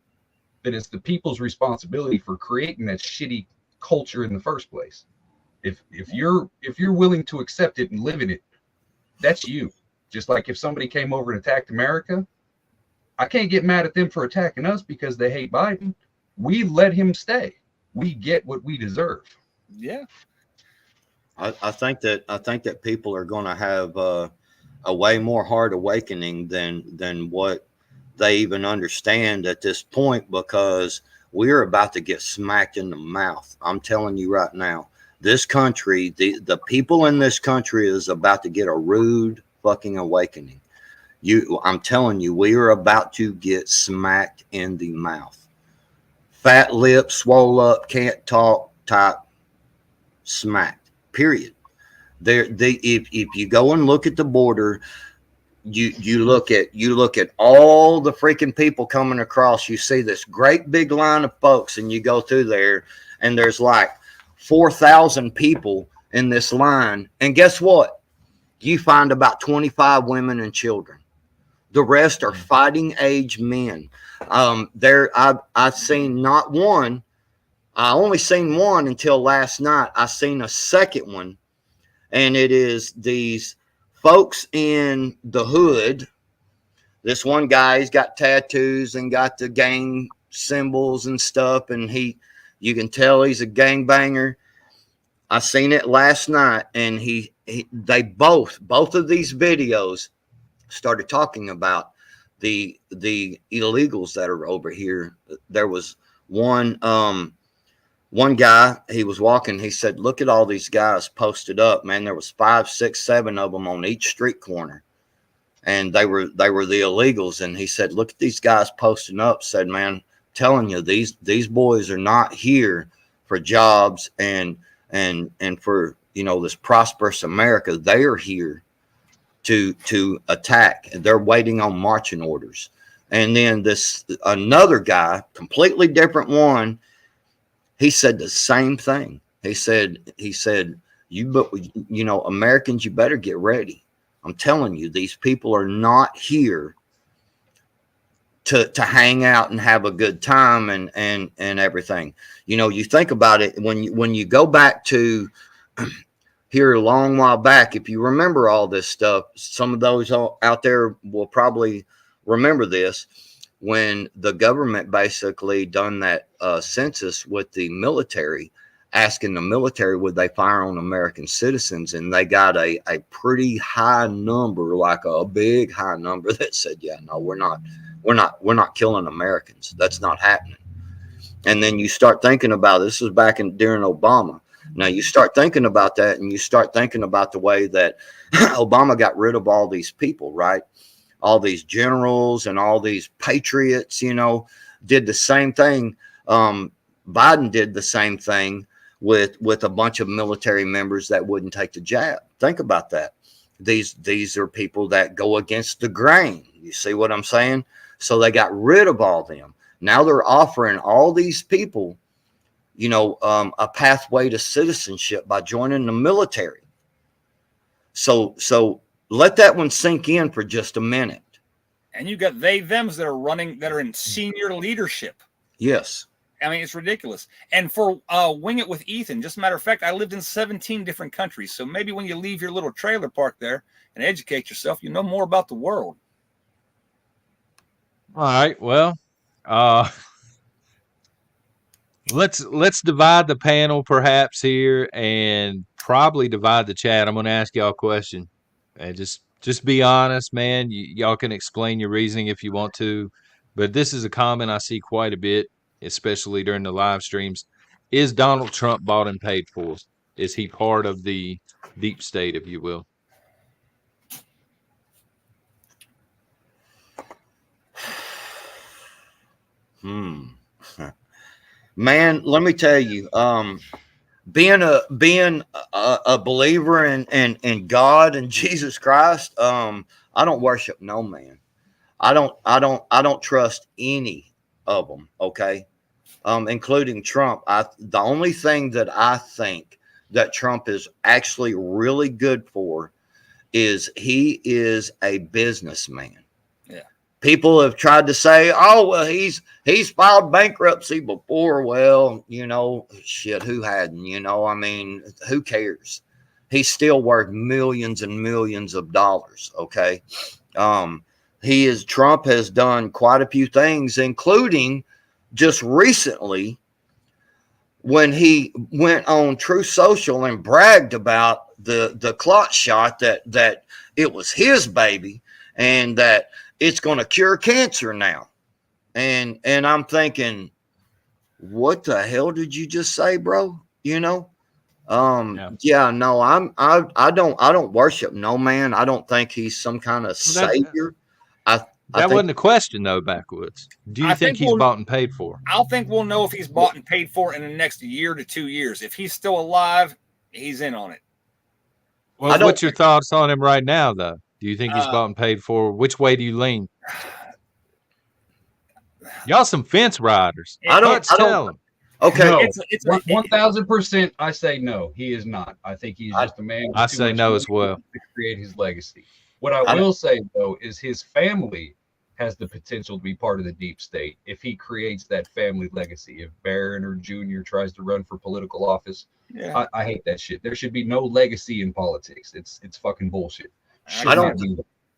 then it's the people's responsibility for creating that shitty culture in the first place. If you're willing to accept it and live in it, that's you. Just like if somebody came over and attacked America, I can't get mad at them for attacking us because they hate Biden. We let him stay. We get what we deserve. Yeah. I think that people are going to have a way more hard awakening than what they even understand at this point, because we're about to get smacked in the mouth. I'm telling you right now, this country, the people in this country is about to get a rude fucking awakening. I'm telling you, we are about to get smacked in the mouth. Fat lips, swole up, can't talk type, smacked. Period. If you go and look at the border, you look at all the freaking people coming across. You see this great big line of folks, and you go through there, and there's like 4,000 people in this line. And guess what? You find about 25 women and children. The rest are fighting age men. I've seen not one. I only seen one until last night. I seen a second one, and it is these folks in the hood. This one guy, he's got tattoos and got the gang symbols and stuff, and you can tell he's a gangbanger. I seen it last night, and they both of these videos started talking about the illegals that are over here. There was one guy, he was walking, he said, look at all these guys posted up, man. There was 5, 6, 7 of them on each street corner, and they were the illegals. And he said, look at these guys posting up. Said, man, telling you, these boys are not here for jobs and for, you know, this prosperous America. They are here to attack. They're waiting on marching orders. And then another guy, completely different one, he said the same thing. He said, you know, Americans, you better get ready. I'm telling you, these people are not here to hang out and have a good time and everything. You know, you think about it, when you go back to here a long while back, if you remember all this stuff, some of those out there will probably remember this, when the government basically done that census with the military, asking the military would they fire on American citizens, and they got a pretty high number, like a big high number, that said, yeah, no, we're not killing Americans. That's not happening. And then you start thinking about, this was back during Obama. Now you start thinking about that, and you start thinking about the way that Obama got rid of all these people, right? All these generals and all these patriots, you know, did the same thing. Biden did the same thing with a bunch of military members that wouldn't take the jab. Think about that. These are people that go against the grain. You see what I'm saying? So they got rid of all them. Now they're offering all these people, a pathway to citizenship by joining the military. So let that one sink in for just a minute. And you got they thems that are running, that are in senior leadership. Yes. I mean, it's ridiculous. And for Wing It with Ethan, just a matter of fact, I lived in 17 different countries. So maybe when you leave your little trailer park there and educate yourself, you know more about the world. All right. Well, let's divide the panel perhaps here, and probably divide the chat. I'm going to ask y'all a question, and just be honest, man. Y'all can explain your reasoning if you want to, but this is a comment I see quite a bit, especially during the live streams. Is Donald Trump bought and paid for? Is he part of the deep state, if you will? Man, let me tell you, being a believer in God and Jesus Christ, I don't worship no man. I don't trust any of them. Okay. Including Trump. The only thing that I think that Trump is actually really good for is he is a businessman. Yeah. People have tried to say, oh, well, he's filed bankruptcy before. Well, shit, who hadn't? I mean, who cares? He's still worth millions and millions of dollars. Okay. Trump has done quite a few things, including just recently when he went on Truth Social and bragged about the clot shot, that it was his baby and that it's going to cure cancer now. And I'm thinking, what the hell did you just say, bro? I don't worship no man. I don't think he's some kind of savior. That wasn't a question, though, Backwoods. Do you think he's bought and paid for? I think we'll know if he's bought and paid for in the next year to 2 years. If he's still alive, he's in on it. Well, what's your thoughts on him right now, though? Do you think he's bought and paid for? Which way do you lean? Y'all some fence riders. I don't tell him. Okay. No, it's 1,000%. I say no. He is not. I think he's just a man. I say no as well. To create his legacy. What I will say, though, is his family has the potential to be part of the deep state if he creates that family legacy. If Barron or Jr. tries to run for political office, I hate that shit. There should be no legacy in politics. It's fucking bullshit. I don't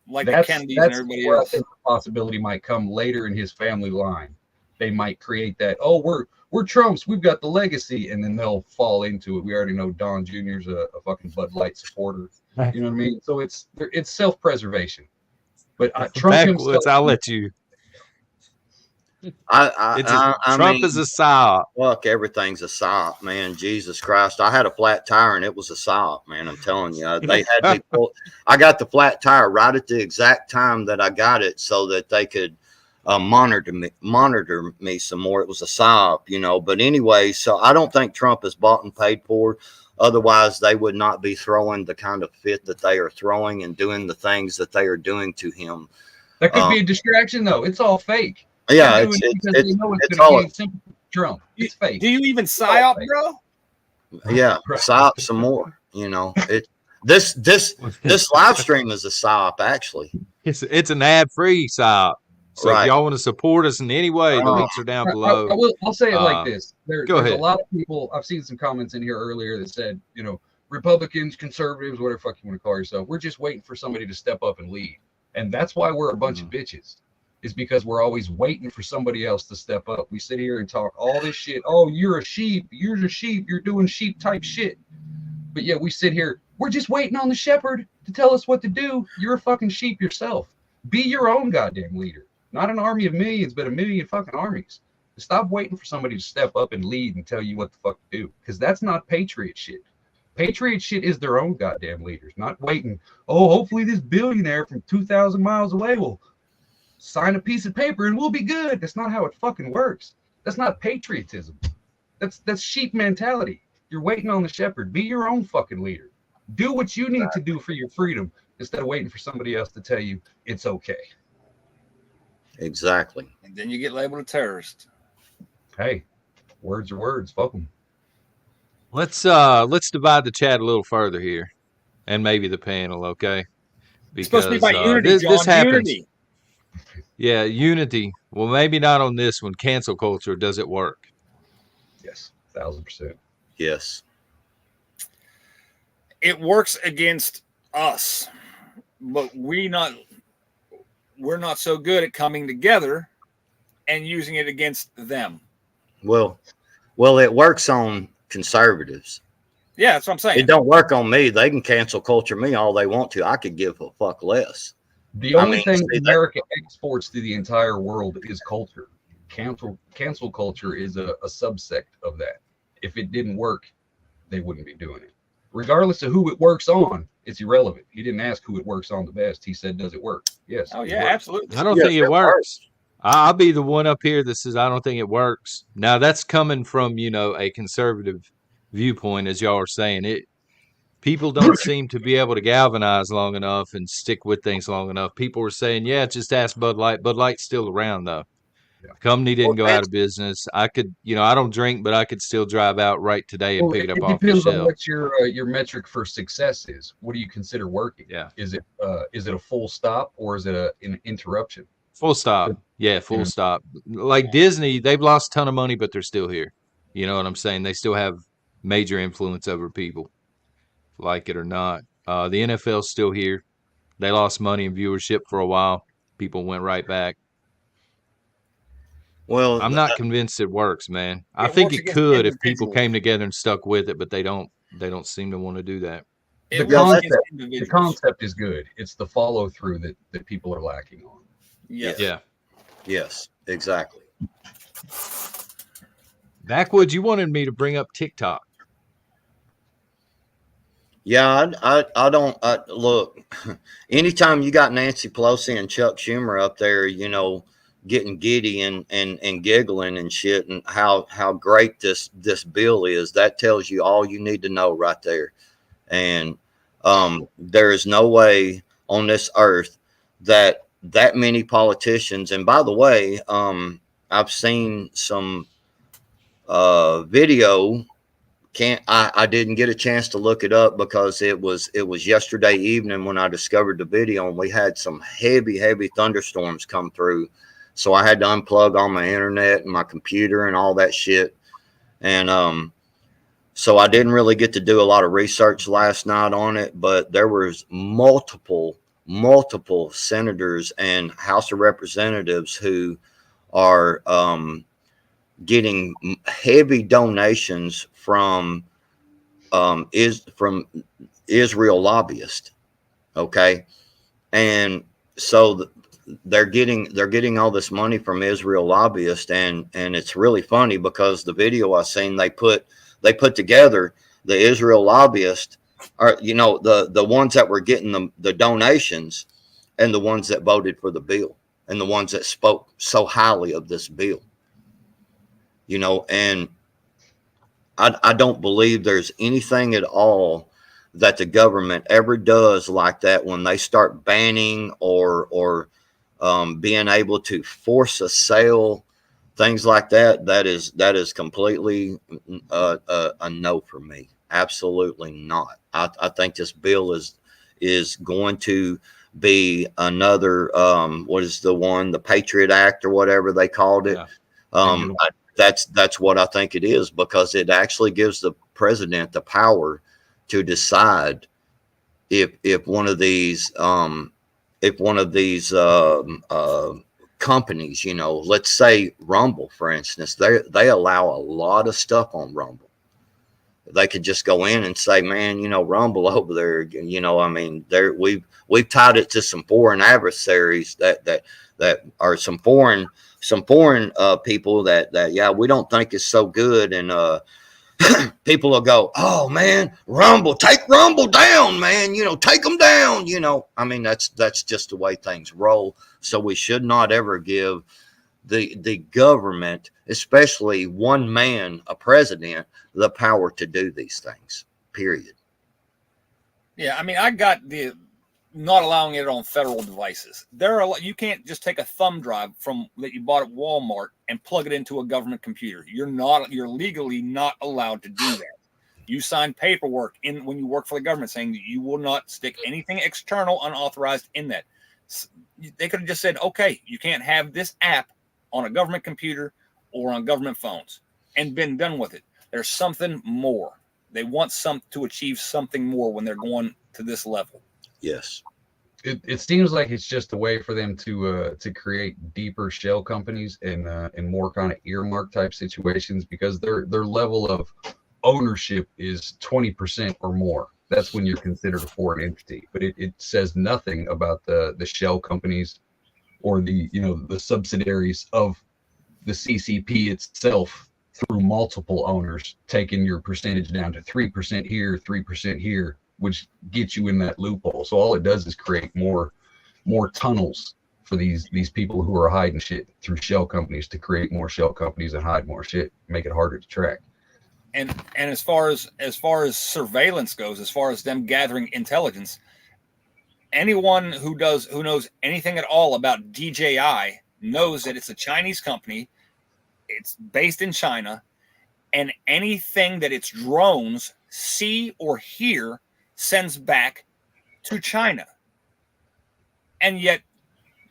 like the Kennedys and everybody else. I think the possibility might come later in his family line. They might create that. Oh, we're Trumps. We've got the legacy, and then they'll fall into it. We already know Don Jr.'s a fucking Bud Light supporter. You know what I mean? So it's self-preservation. But Trump himself, I'll let you. Trump is a psyop. Look, everything's a psyop, man. Jesus Christ! I had a flat tire and it was a psyop, man. I'm telling you, they had me pull. I got the flat tire right at the exact time that I got it, so that they could monitor me some more. It was a psyop, But anyway, so I don't think Trump is bought and paid for. Otherwise, they would not be throwing the kind of fit that they are throwing and doing the things that they are doing to him. That could be a distraction, though. It's all fake. Yeah, it's all Trump. It's fake. Do you even psyop, bro? Yeah, psyop some more. This live stream is a psyop, actually. It's an ad-free psyop. So if y'all want to support us in any way, the links are down below. I'll say it like this. There's a lot of people, I've seen some comments in here earlier that said, Republicans, conservatives, whatever the fuck you want to call yourself, we're just waiting for somebody to step up and lead. And that's why we're a bunch of bitches. Is because we're always waiting for somebody else to step up. We sit here and talk all this shit. Oh, you're a sheep. You're a sheep. You're doing sheep type shit. But yeah, we sit here. We're just waiting on the shepherd to tell us what to do. You're a fucking sheep yourself. Be your own goddamn leader. Not an army of millions, but a million fucking armies. Stop waiting for somebody to step up and lead and tell you what the fuck to do. Because that's not patriot shit. Patriot shit is their own goddamn leaders. Not waiting. Oh, hopefully this billionaire from 2,000 miles away will sign a piece of paper and we'll be good. That's not how it fucking works. That's not patriotism. That's sheep mentality. You're waiting on the shepherd. Be your own fucking leader. Do what you need to do for your freedom instead of waiting for somebody else to tell you it's okay. Exactly. And then you get labeled a terrorist. Hey, words are words. Fuck them. Let's divide the chat a little further here, and maybe the panel, okay? It's supposed to be about unity, this John. happens. Unity. Yeah, unity. Well, maybe not on this one. Cancel culture. Does it work? Yes, 1000%. Yes. It works against us, but we're not so good at coming together and using it against them. Well, it works on conservatives. Yeah, that's what I'm saying. It don't work on me. They can cancel culture me all they want to. I could give a fuck less. The only thing America exports to the entire world is culture. Cancel culture is a subsect of that. If it didn't work, they wouldn't be doing it. Regardless of who it works on, it's irrelevant. He didn't ask who it works on the best. He said, does it work? Yes. Oh, yeah, absolutely. I don't think it works. I'll be the one up here that says I don't think it works. Now, that's coming from, a conservative viewpoint, as y'all are saying. People don't seem to be able to galvanize long enough and stick with things long enough. People were saying, yeah, just ask Bud Light. Bud Light's still around, though. Yeah. The company didn't go out of business. I could, I don't drink, but I could still drive out right today and pick it up off the depends on shelf. what your metric for success is. What do you consider working? Yeah. Is it a full stop or is it an interruption? Full stop. Yeah, full stop. Like Disney, they've lost a ton of money, but they're still here. You know what I'm saying? They still have major influence over people, like it or not. The NFL's still here. They lost money and viewership for a while. People went right back. Well, I'm not convinced it works, man. I think it could if people came together and stuck with it, but they don't seem to want to do that. The concept is good. It's the follow through that people are lacking on. Yes. Yeah. Yes, exactly. Backwoods, you wanted me to bring up TikTok. Yeah, I don't look. Anytime you got Nancy Pelosi and Chuck Schumer up there, getting giddy and giggling and shit, and how great this bill is, that tells you all you need to know right there. And there is no way on this earth that many politicians. And by the way, I've seen some video. I didn't get a chance to look it up because it was yesterday evening when I discovered the video, and we had some heavy thunderstorms come through, so I had to unplug all my internet and my computer and all that shit. And so I didn't really get to do a lot of research last night on it, but there was multiple senators and House of Representatives who are getting heavy donations from Israel lobbyists. Okay. And so they're getting all this money from Israel lobbyists. And it's really funny because the video I seen, they put together the Israel lobbyists are, the ones that were getting the donations and the ones that voted for the bill and the ones that spoke so highly of this bill. And I don't believe there's anything at all that the government ever does like that when they start banning or being able to force a sale, things like that. That is completely a no for me. Absolutely not. I think this bill is going to be another what is the Patriot Act or whatever they called it. Yeah. That's what I think it is, because it actually gives the president the power to decide if one of these companies, let's say Rumble, for instance, they allow a lot of stuff on Rumble. They could just go in and say, man, Rumble over there, we've tied it to some foreign adversaries that are some foreign people that we don't think is so good. And people will go, oh man, Rumble, take Rumble down, man, take them down. That's just the way things roll. So we should not ever give the government, especially one man, a president, the power to do these things, period. Yeah, I mean, I got the not allowing it on federal devices. You can't just take a thumb drive from that you bought at Walmart and plug it into a government computer. You're legally not allowed to do that. You sign paperwork when you work for the government saying that you will not stick anything external unauthorized in that. They could have just said, okay, you can't have this app on a government computer or on government phones and been done with it. There's something more. They want to achieve something more when they're going to this level. Yes. It seems like it's just a way for them to create deeper shell companies and more kind of earmark type situations, because their level of ownership is 20% or more. That's when you're considered a foreign entity. But it says nothing about the shell companies or the subsidiaries of the CCP itself through multiple owners, taking your percentage down to 3% here, 3% here, which gets you in that loophole. So all it does is create more tunnels for these people who are hiding shit through shell companies to create more shell companies and hide more shit, make it harder to track. And as far as surveillance goes, as far as them gathering intelligence, anyone who knows anything at all about DJI knows that it's a Chinese company. It's based in China, and anything that its drones see or hear sends back to China. And yet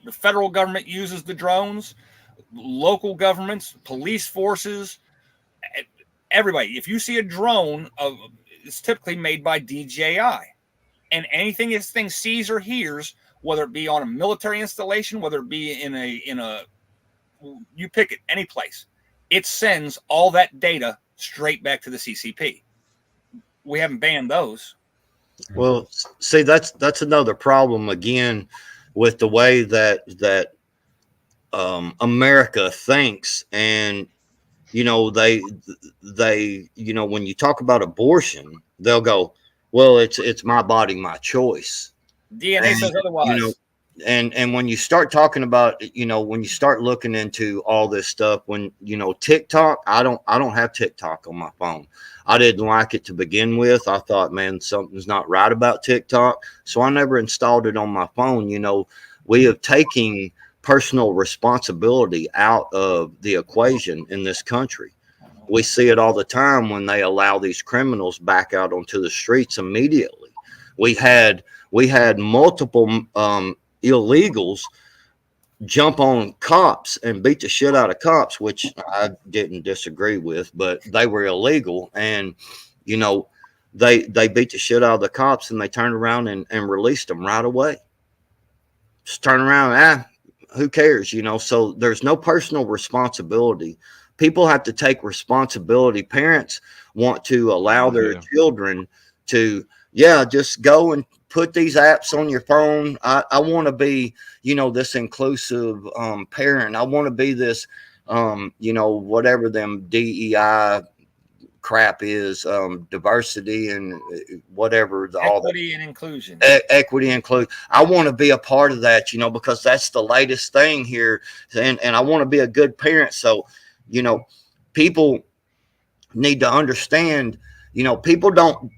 the federal government uses the drones, local governments, police forces, everybody. If you see a drone, it's typically made by DJI. And anything this thing sees or hears, whether it be on a military installation, whether it be in a you pick it, any place, it sends all that data straight back to the CCP. We haven't banned those. Well, see, that's another problem again with the way that America thinks. And they when you talk about abortion, they'll go, well, it's my body, my choice. DNA says otherwise. And when you start talking about, when you start looking into all this stuff, when TikTok, I don't have TikTok on my phone. I didn't like it to begin with. I thought, man, something's not right about TikTok, so I never installed it on my phone. We have taken personal responsibility out of the equation in this country. We see it all the time when they allow these criminals back out onto the streets immediately. We had multiple illegals jump on cops and beat the shit out of cops, which I didn't disagree with, but they were illegal. And they beat the shit out of the cops, and they turned around and released them right away. Just turn around, who cares? So there's no personal responsibility. People have to take responsibility. Parents want to allow their children to just go and put these apps on your phone. I want to be, this inclusive parent. I want to be this, whatever them DEI crap is, diversity and whatever. Equity and inclusion. Equity and inclusion. I want to be a part of that, because that's the latest thing here. And I want to be a good parent. So, people need to understand, people don't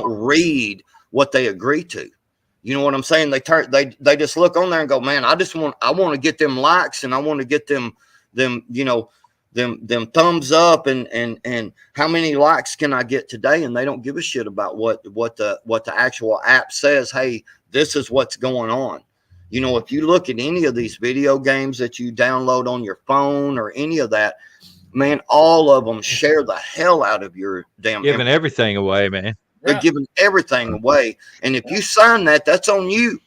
read what they agree to. You know what I'm saying? They just look on there and go, man, I want to get them likes, and I want to get them thumbs up, and how many likes can I get today? And they don't give a shit about what the actual app says. Hey, this is what's going on. If you look at any of these video games that you download on your phone or any of that, man, all of them share the hell out of your damn giving everything away, man. They're giving everything away. And if you sign that, that's on you.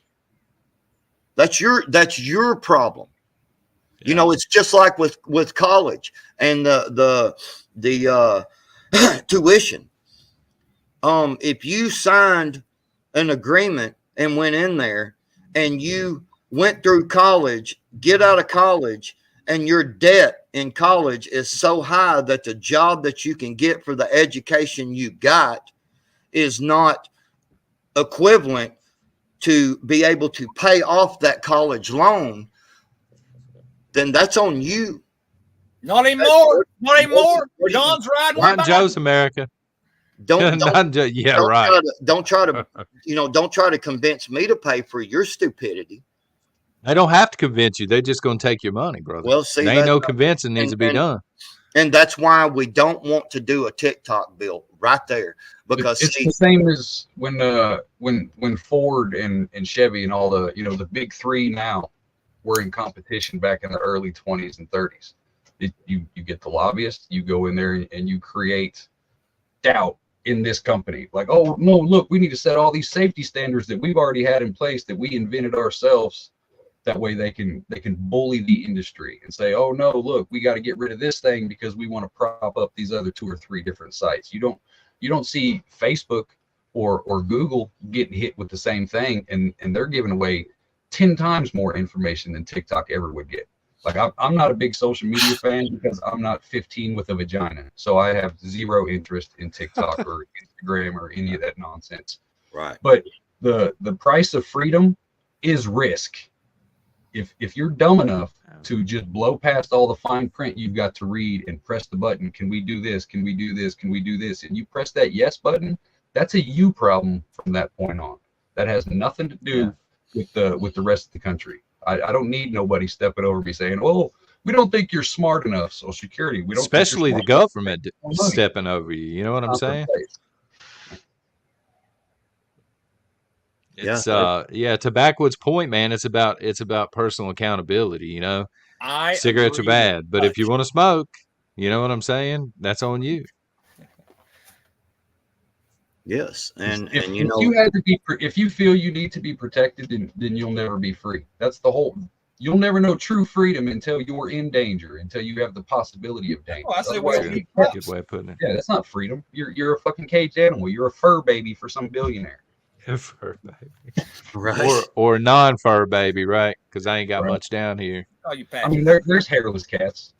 That's your problem. Yeah. It's just like with college and the tuition. If you signed an agreement and went in there and you went through college, get out of college, and your debt in college is so high that the job that you can get for the education you got is not equivalent to be able to pay off that college loan, then that's on you. Not anymore. Not anymore. John's riding. Not Joe's America. Don't Yeah, don't right. don't try to don't try to convince me to pay for your stupidity. They don't have to convince you. They're just going to take your money, brother. Well, see, There ain't no convincing needs to be done. And that's why we don't want to do a TikTok bill right there, because It's the same as when Ford and Chevy and all the the big three now were in competition back in the early 20s and 30s. You get the lobbyists, you go in there and you create doubt in this company. Like, oh no, look, we need to set all these safety standards that we've already had in place that we invented ourselves. That way they can bully the industry and say, oh no, look, we got to get rid of this thing because we want to prop up these other 2 or 3 different sites. You don't see Facebook or Google getting hit with the same thing, and they're giving away 10 times more information than TikTok ever would get. Like, I'm not a big social media fan because I'm not 15 with a vagina, so I have zero interest in TikTok or Instagram or any of that nonsense. right. But the price of freedom is risk. If you're dumb enough to just blow past all the fine print you've got to read and press the button, can we do this? Can we do this? Can we do this? And you press that yes button, that's a you problem from that point on. That has nothing to do with the rest of the country. I don't need nobody stepping over me saying, "Oh, we don't think you're smart enough, Social Security." We don't, especially the government stepping over you. You know what I'm saying? It's to Backwood's point, man. It's about personal accountability. Cigarettes are bad, but if you want to smoke, you know what I'm saying? That's on you. Yes, and if you had to be, if you feel you need to be protected, then you'll never be free. That's the whole. You'll never know true freedom until you're in danger, until you have the possibility of danger. Oh, I say, good way of putting it. Yeah, that's not freedom. You're a fucking caged animal. You're a fur baby for some billionaire. Fur baby, right, or non-fur baby, right? Because I ain't got much down here. Oh, you I mean, there's hairless cats,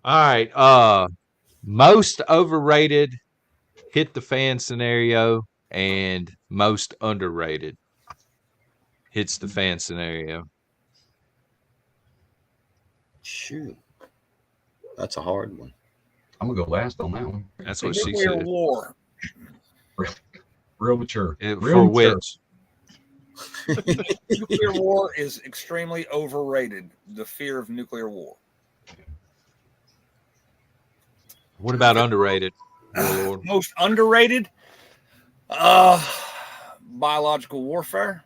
All right. Most overrated, hit the fan scenario, and most underrated, hits the fan scenario. Shoot, that's a hard one. I'm gonna go last on that one. That's what she nuclear said. war. Real mature. For which? Nuclear war is extremely overrated. The fear of nuclear war. What about underrated? Warlord? Most underrated? Biological warfare.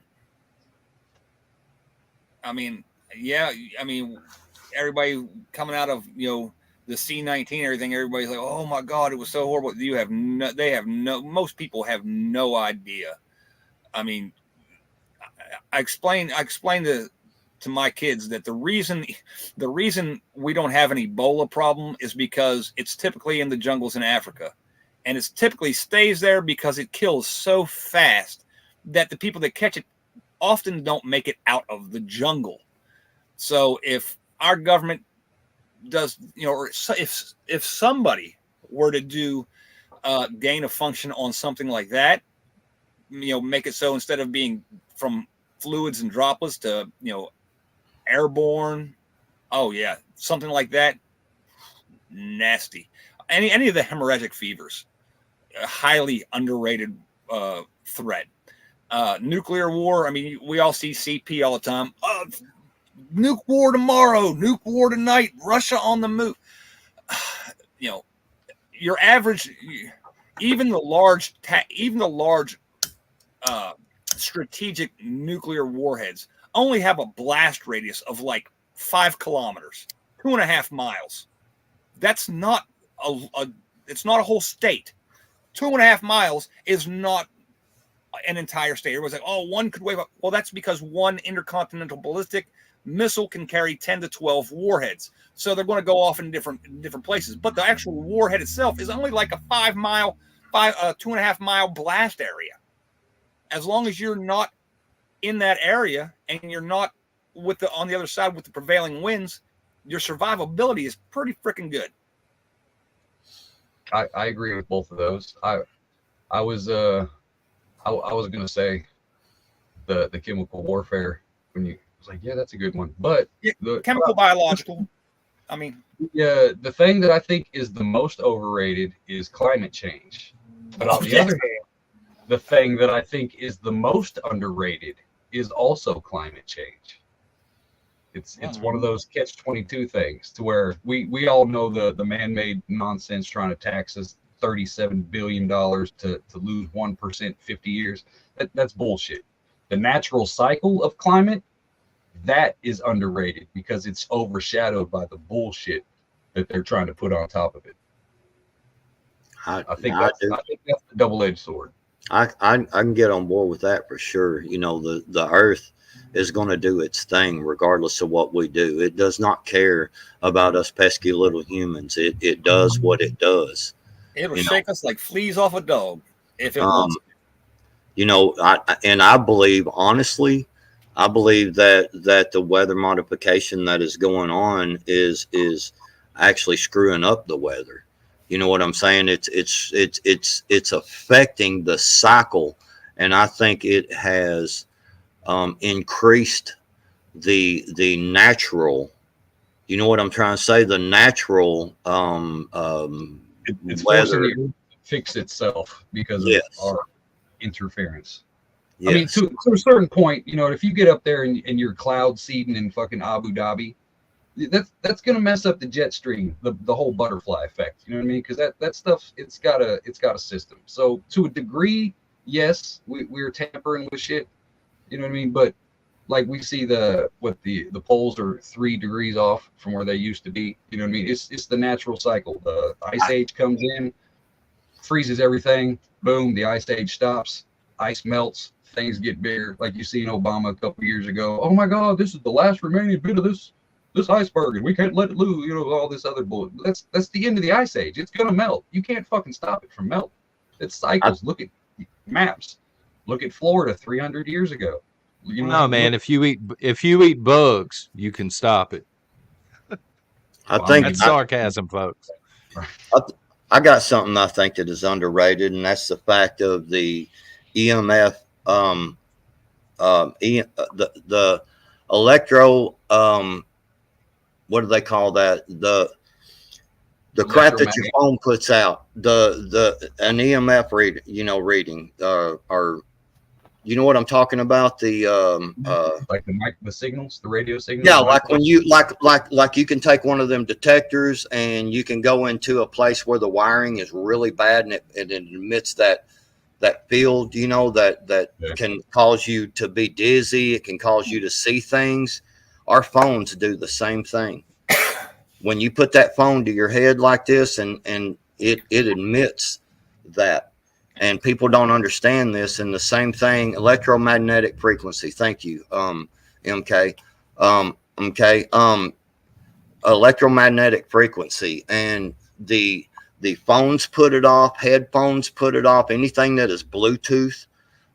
I mean, everybody coming out of the C-19, everything. Everybody's like, "Oh my God, it was so horrible." Most people have no idea. I mean, I explained to my kids that the reason we don't have an Ebola problem is because it's typically in the jungles in Africa, and it typically stays there because it kills so fast that the people that catch it often don't make it out of the jungle. So if our government does, or if somebody were to do gain of function on something like that, make it so instead of being from fluids and droplets to airborne, something like that, nasty. Any of the hemorrhagic fevers, a highly underrated threat. Nuclear war, I mean, we all see CP all the time. Nuke war tomorrow, nuke war tonight, Russia on the move. Your average, even the large strategic nuclear warheads only have a blast radius of like 5 kilometers, 2.5 miles. That's not it's not a whole state. 2.5 miles is not an entire state. Everyone's like, oh, one could wave up. Well, that's because one intercontinental ballistic missile can carry 10 to 12 warheads. So they're going to go off in different places. But the actual warhead itself is only like a 2.5 mile blast area. As long as you're not in that area and you're not on the other side with the prevailing winds, your survivability is pretty freaking good. I agree with both of those. I was gonna say the chemical warfare when you was like, yeah, that's a good one. But chemical biological. I mean, the thing that I think is the most overrated is climate change. But on the other hand, the thing that I think is the most underrated is also climate change. It's one of those catch-22 things to where we all know the man-made nonsense trying to tax us $37 billion to lose 1% 50 years. That's bullshit. The natural cycle of climate, that is underrated because it's overshadowed by the bullshit that they're trying to put on top of it. I think that's the double-edged sword. I can get on board with that for sure. You know, the earth is going to do its thing regardless of what we do. It does not care about us pesky little humans. It does what it does. It'll shake us like fleas off a dog if it wants. You know, I believe, honestly, I believe that the weather modification that is going on is actually screwing up the weather. You know what I'm saying? It's affecting the cycle, and I think it has increased the natural. You know what I'm trying to say? The natural it's weather forcing the earth to fix itself because of our interference. Yes. I mean, to a certain point, you know, if you get up there and you're cloud seeding in fucking Abu Dhabi, that's gonna mess up the jet stream, the whole butterfly effect. You know what I mean? Because that stuff, it's got a system. So to a degree, yes, we're tampering with shit. You know what I mean? But like we see the poles are 3 degrees off from where they used to be. You know what I mean? It's the natural cycle. The ice age comes in, freezes everything. Boom, the ice age stops. Ice melts. Things get bigger. Like you seen Obama a couple years ago. Oh my God, this is the last remaining bit of this iceberg, and we can't let it loose. You know, all this other bull. That's the end of the ice age. It's gonna melt. You can't fucking stop it from melting. It cycles. Look at maps. Look at Florida 300 years ago. You know, no, man. If you eat bugs, you can stop it. I think that's sarcasm, folks. I got something I think that is underrated, and that's the fact of the EMF, the electro, what do they call that? The crap that your phone puts out, an EMF reading, or you know what I'm talking about? The like the signals, the radio signals. Yeah, like when you like you can take one of them detectors and you can go into a place where the wiring is really bad and it emits that field, you know, that can cause you to be dizzy. It can cause you to see things. Our phones do the same thing. When you put that phone to your head like this and it emits that. And people don't understand this. And the same thing, electromagnetic frequency. Thank you, MK. Electromagnetic frequency, and the phones put it off. Headphones put it off. Anything that is Bluetooth,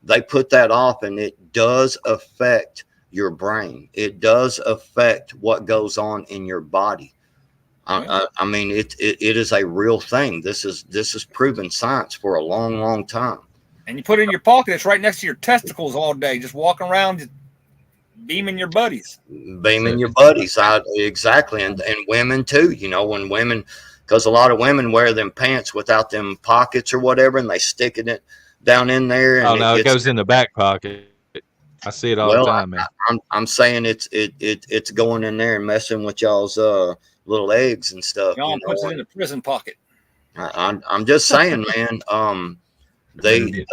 they put that off, and it does affect your brain. It does affect what goes on in your body. I mean, it is a real thing. This is proven science for a long, long time. And you put it in your pocket. It's right next to your testicles all day. Just walking around, just beaming your buddies. Beaming your buddies out, exactly. And women too. You know, when women, because a lot of women wear them pants without them pockets or whatever, and they stick it down in there. And it goes in the back pocket. I see it all the time, man. I'm saying it's going in there and messing with y'all's little eggs and stuff. John puts it in the prison pocket. I'm just saying, man. They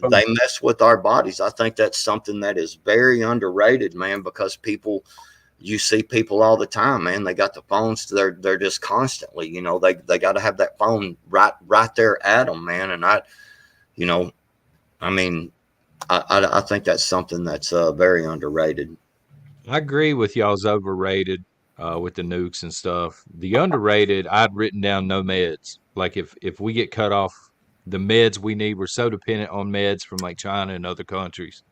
mess with our bodies. I think that's something that is very underrated, man. Because you see people all the time, man. They got the phones. They're just constantly, you know. They got to have that phone right there at them, man. And I think that's something that's very underrated. I agree with y'all's overrated. With the nukes and stuff. The underrated, I'd written down no meds. Like if we get cut off the meds we need, we're so dependent on meds from like China and other countries.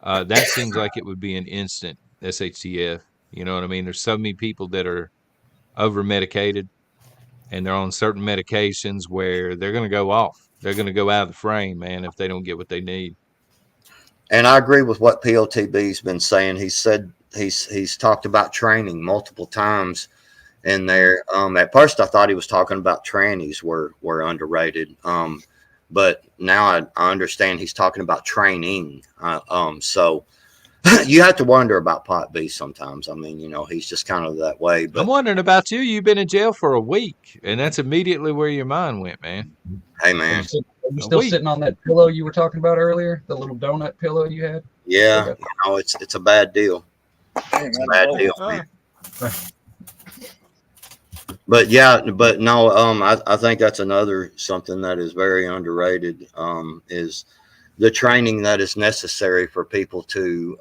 That seems like it would be an instant SHTF. You know what I mean? There's so many people that are over medicated and they're on certain medications where they're going to go off. They're going to go out of the frame, man, if they don't get what they need. And I agree with what PLTB's been saying. He said he's talked about training multiple times, in there. At first I thought he was talking about trannies were underrated. But now I understand he's talking about training. So you have to wonder about Pot B sometimes. I mean, he's just kind of that way. But I'm wondering about you. You've been in jail for a week, and that's immediately where your mind went, man. hey, Are man, you still sitting on that pillow you were talking about earlier? The little donut pillow you had? yeah, it's a bad deal. Hey, It's man, a bad roll. deal, man. But yeah, but no, I think that's another something that is very underrated, is the training that is necessary for people to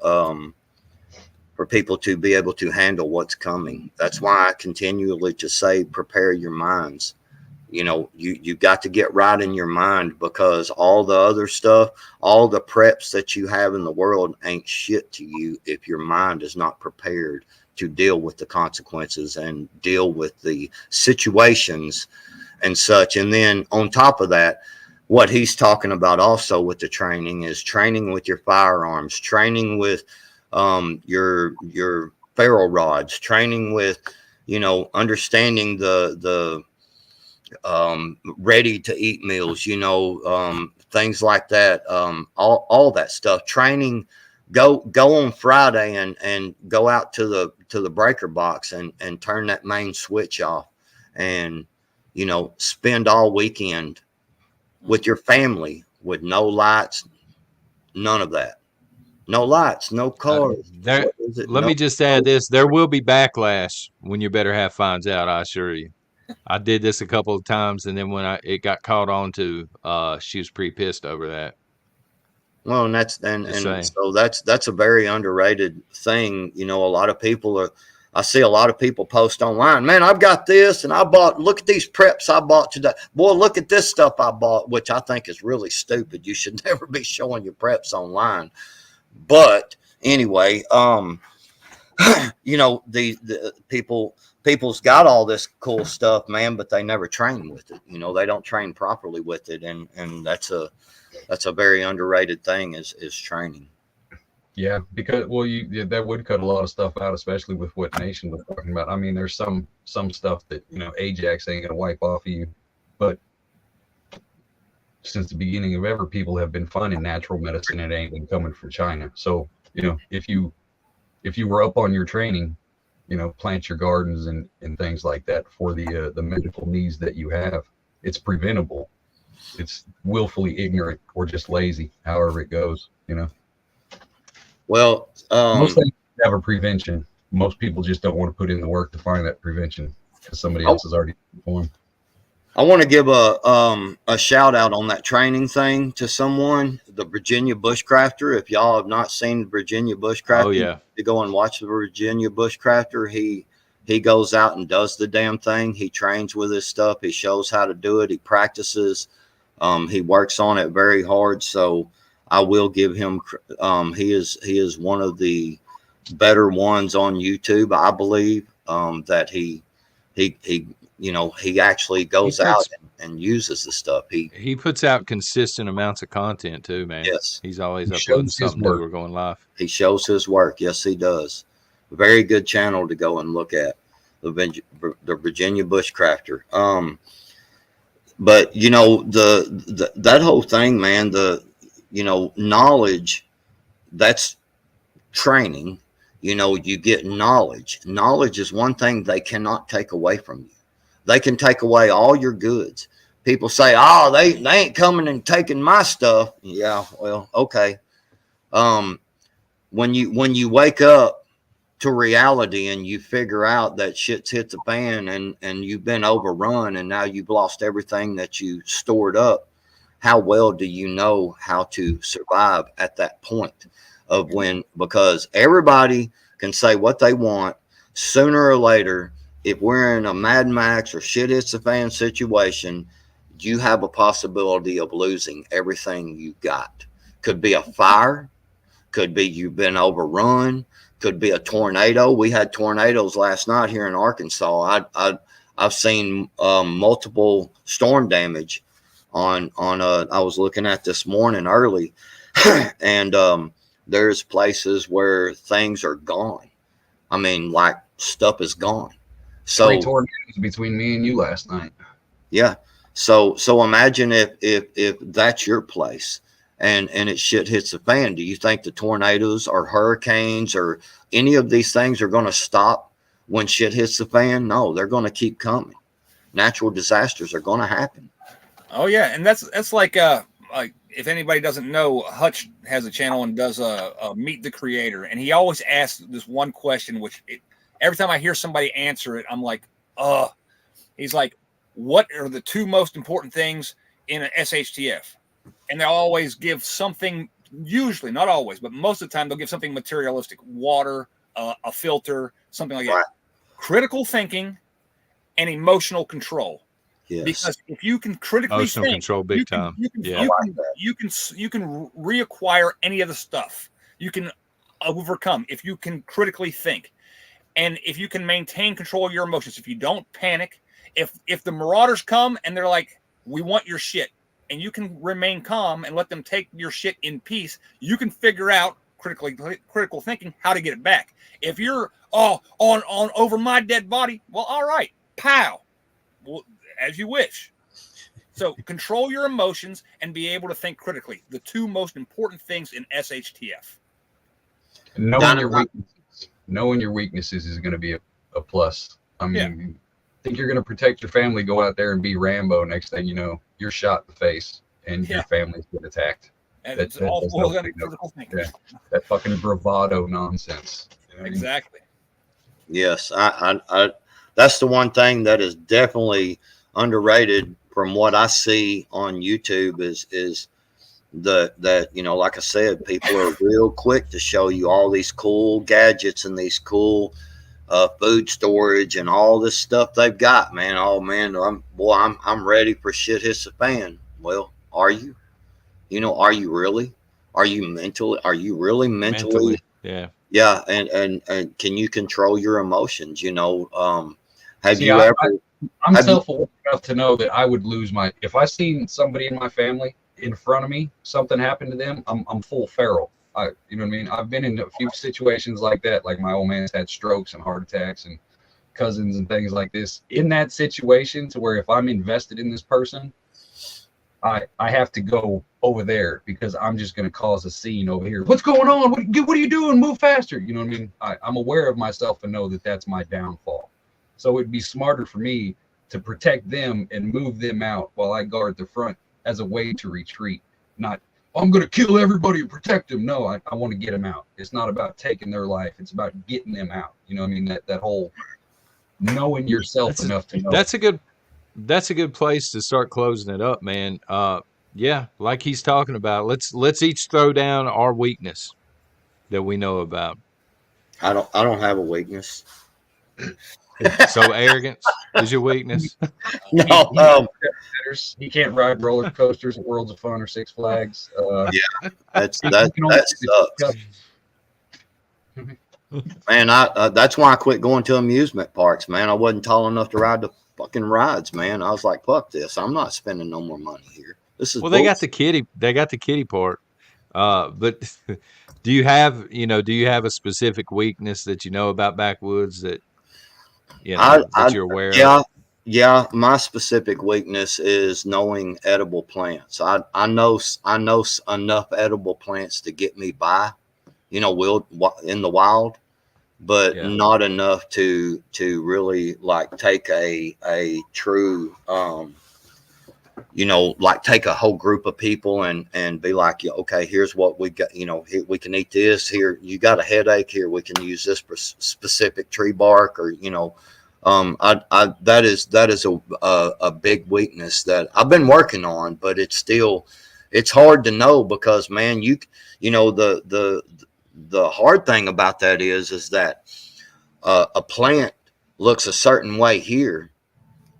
be able to handle what's coming. That's why I continually just say, prepare your minds. You got to get right in your mind, because all the other stuff, all the preps that you have in the world ain't shit to you if your mind is not prepared to deal with the consequences and deal with the situations and such. And then on top of that, what he's talking about also with the training is training with your firearms, training with your ferro rods, training with, understanding the ready to eat meals, things like that. All that stuff. Training. Go on Friday and go out to the breaker box and turn that main switch off, and spend all weekend with your family with no lights, none of that. No lights, no cars. Let me just add this: there will be backlash when your better half finds out. I assure you. I did this a couple of times, and then when it got caught on to, she was pretty pissed over that. Well, and so that's a very underrated thing. A lot of people I see a lot of people post online, man, I've got this and look at these preps I bought today. Boy, look at this stuff I bought, which I think is really stupid. You should never be showing your preps online. But anyway, the people's got all this cool stuff, man, but they never train with it. They don't train properly with it. And that's a very underrated thing is training. Yeah, because that would cut a lot of stuff out, especially with what Nation was talking about. I mean, there's some stuff that Ajax ain't gonna wipe off of you, but since the beginning of ever, people have been finding natural medicine. It ain't been coming from China. So if you were up on your training, plant your gardens and things like that for the medical needs that you have. It's preventable. It's willfully ignorant or just lazy, however it goes. Well, most things have a prevention. Most people just don't want to put in the work to find that prevention because somebody else has already performed. I want to give a shout out on that training thing to someone, the Virginia Bushcrafter. If y'all have not seen the Virginia Bushcrafter, Oh, yeah. you go and watch the Virginia Bushcrafter. He goes out and does the damn thing. He trains with his stuff. He shows how to do it. He practices. He works on it very hard. So I will give him. He is one of the better ones on YouTube, I believe. That he actually goes out and uses the stuff. He puts out consistent amounts of content too, man. Yes. He's always uploading something new or going live. He shows his work. Yes, he does. Very good channel to go and look at, the Virginia Bushcrafter. But that whole thing, man, knowledge, that's training. You get knowledge. Knowledge is one thing they cannot take away from you. They can take away all your goods. People say, oh, they ain't coming and taking my stuff. Yeah, well, okay. When you wake up to reality and you figure out that shit's hit the fan and you've been overrun and now you've lost everything that you stored up, how well do you know how to survive at that point of because everybody can say what they want. Sooner or later, if we're in a Mad Max or shit hits the fan situation, you have a possibility of losing everything you got. Could be a fire, could be you've been overrun, could be a tornado. We had tornadoes last night here in Arkansas. I've seen multiple storm damage on I was looking at this morning early, and there's places where things are gone. I mean, like stuff is gone. So 3 tornadoes between me and you last night. yeah. So imagine if that's your place and it shit hits the fan. Do you think the tornadoes or hurricanes or any of these things are going to stop when shit hits the fan? No, they're going to keep coming. Natural disasters are going to happen. Oh yeah, and that's like if anybody doesn't know, Hutch has a channel and does a Meet the Creator, and he always asks this one question, which every time I hear somebody answer it, I'm like, he's like, what are the 2 most important things in an SHTF? And they'll always give something, usually, not always, but most of the time, they'll give something materialistic: water, a filter, something like that. Critical thinking and emotional control. Yes. Because if you can critically Emotional think, control, big time. You can reacquire any of the stuff. You can overcome if you can critically think, and if you can maintain control of your emotions. If you don't panic, if the marauders come and they're like, "We want your shit," and you can remain calm and let them take your shit in peace, you can figure out critical thinking how to get it back. If you're on over my dead body, well, all right, pow, well, as you wish. So control your emotions and be able to think critically. The 2 most important things in SHTF. Knowing your weaknesses is going to be a plus. I mean, think you're going to protect your family, go out there and be Rambo. Next thing you know, you're shot in the face and your family's been attacked. And it's all boils down to critical thinking. Yeah, that fucking bravado nonsense. You know Exactly. Yes, I that's the one thing that is definitely underrated from what I see on YouTube is that you know, like I said, people are real quick to show you all these cool gadgets and these cool food storage and all this stuff they've got, man. Oh man, I'm ready for shit hits the fan. Well, are you? You know, are you really? Are you really mentally? Yeah. Yeah, and can you control your emotions? You know, have you ever? I'm self-aware enough to know that I would lose if I seen somebody in my family in front of me, something happened to them, I'm full feral. You know what I mean? I've been in a few situations like that. Like my old man's had strokes and heart attacks and cousins and things like this. In that situation, to where if I'm invested in this person, I have to go over there because I'm just going to cause a scene over here. What's going on? What are you doing? Move faster. You know what I mean? I'm aware of myself and know that that's my downfall. So it'd be smarter for me to protect them and move them out while I guard the front as a way to retreat. Not, I'm going to kill everybody and protect them. No, I want to get them out. It's not about taking their life. It's about getting them out. You know what I mean? That whole knowing yourself enough to know. That's a good place to start closing it up, man. Yeah, like he's talking about. Let's each throw down our weakness that we know about. I don't have a weakness. So arrogance is your weakness? No, he can't ride roller coasters at Worlds of Fun or Six Flags. Yeah, that sucks. Man, that's why I quit going to amusement parks, man. I wasn't tall enough to ride the fucking rides, man. I was like, fuck this. I'm not spending no more money here. This is well, they got the kiddie part. But do you have a specific weakness that you know about backwoods that that you're aware of? Yeah, my specific weakness is knowing edible plants. I know enough edible plants to get me by, you know, in the wild, but not enough to really like take a true you know, like take a whole group of people and be like, okay, here's what we got, you know, here, we can eat this, here you got a headache, here we can use this specific tree bark, or you know, that is a big weakness that I've been working on, but it's hard to know because, man, you know, the hard thing about that is that a plant looks a certain way here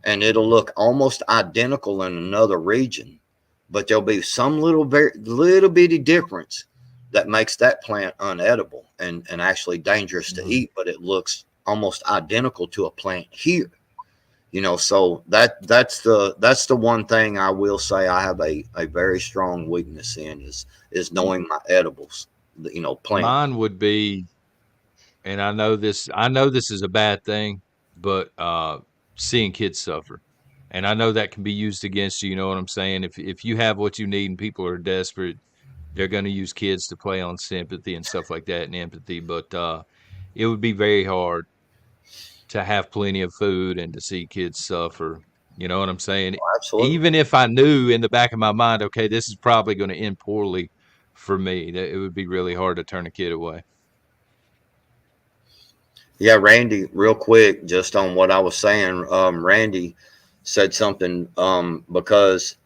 and it'll look almost identical in another region, but there'll be some little bitty difference that makes that plant unedible and actually dangerous to eat, but it looks almost identical to a plant here, you know. So that's the one thing I will say I have a very strong weakness in is knowing my edibles, you know, plant. Mine would be, and I know this is a bad thing, but seeing kids suffer. And I know that can be used against you. You know what I'm saying? If you have what you need and people are desperate, they're going to use kids to play on sympathy and stuff like that and empathy. But it would be very hard to have plenty of food and to see kids suffer. You know what I'm saying? Absolutely. Even if I knew in the back of my mind, okay, this is probably going to end poorly for me, that it would be really hard to turn a kid away. Yeah, Randy, real quick, just on what I was saying, Randy said something because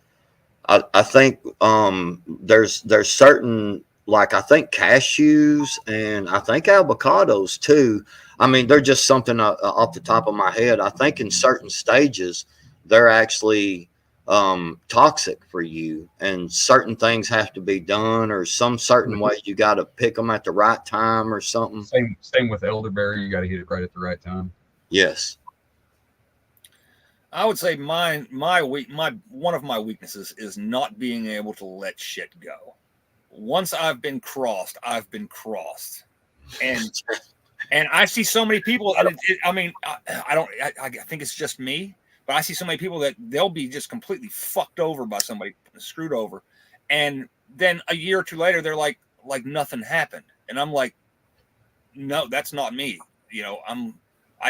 I think there's certain, like I think cashews and I think avocados too. I mean, they're just something off the top of my head. I think in certain stages they're actually toxic for you, and certain things have to be done, or some certain way you got to pick them at the right time or something. Same with elderberry. You got to hit it right at the right time. Yes. I would say one of my weaknesses is not being able to let shit go. Once I've been crossed, I've been crossed, and I see so many people. And I think it's just me, but I see so many people that they'll be just completely fucked over by somebody, screwed over, and then a year or two later they're like nothing happened, and I'm like, no, that's not me. You know, I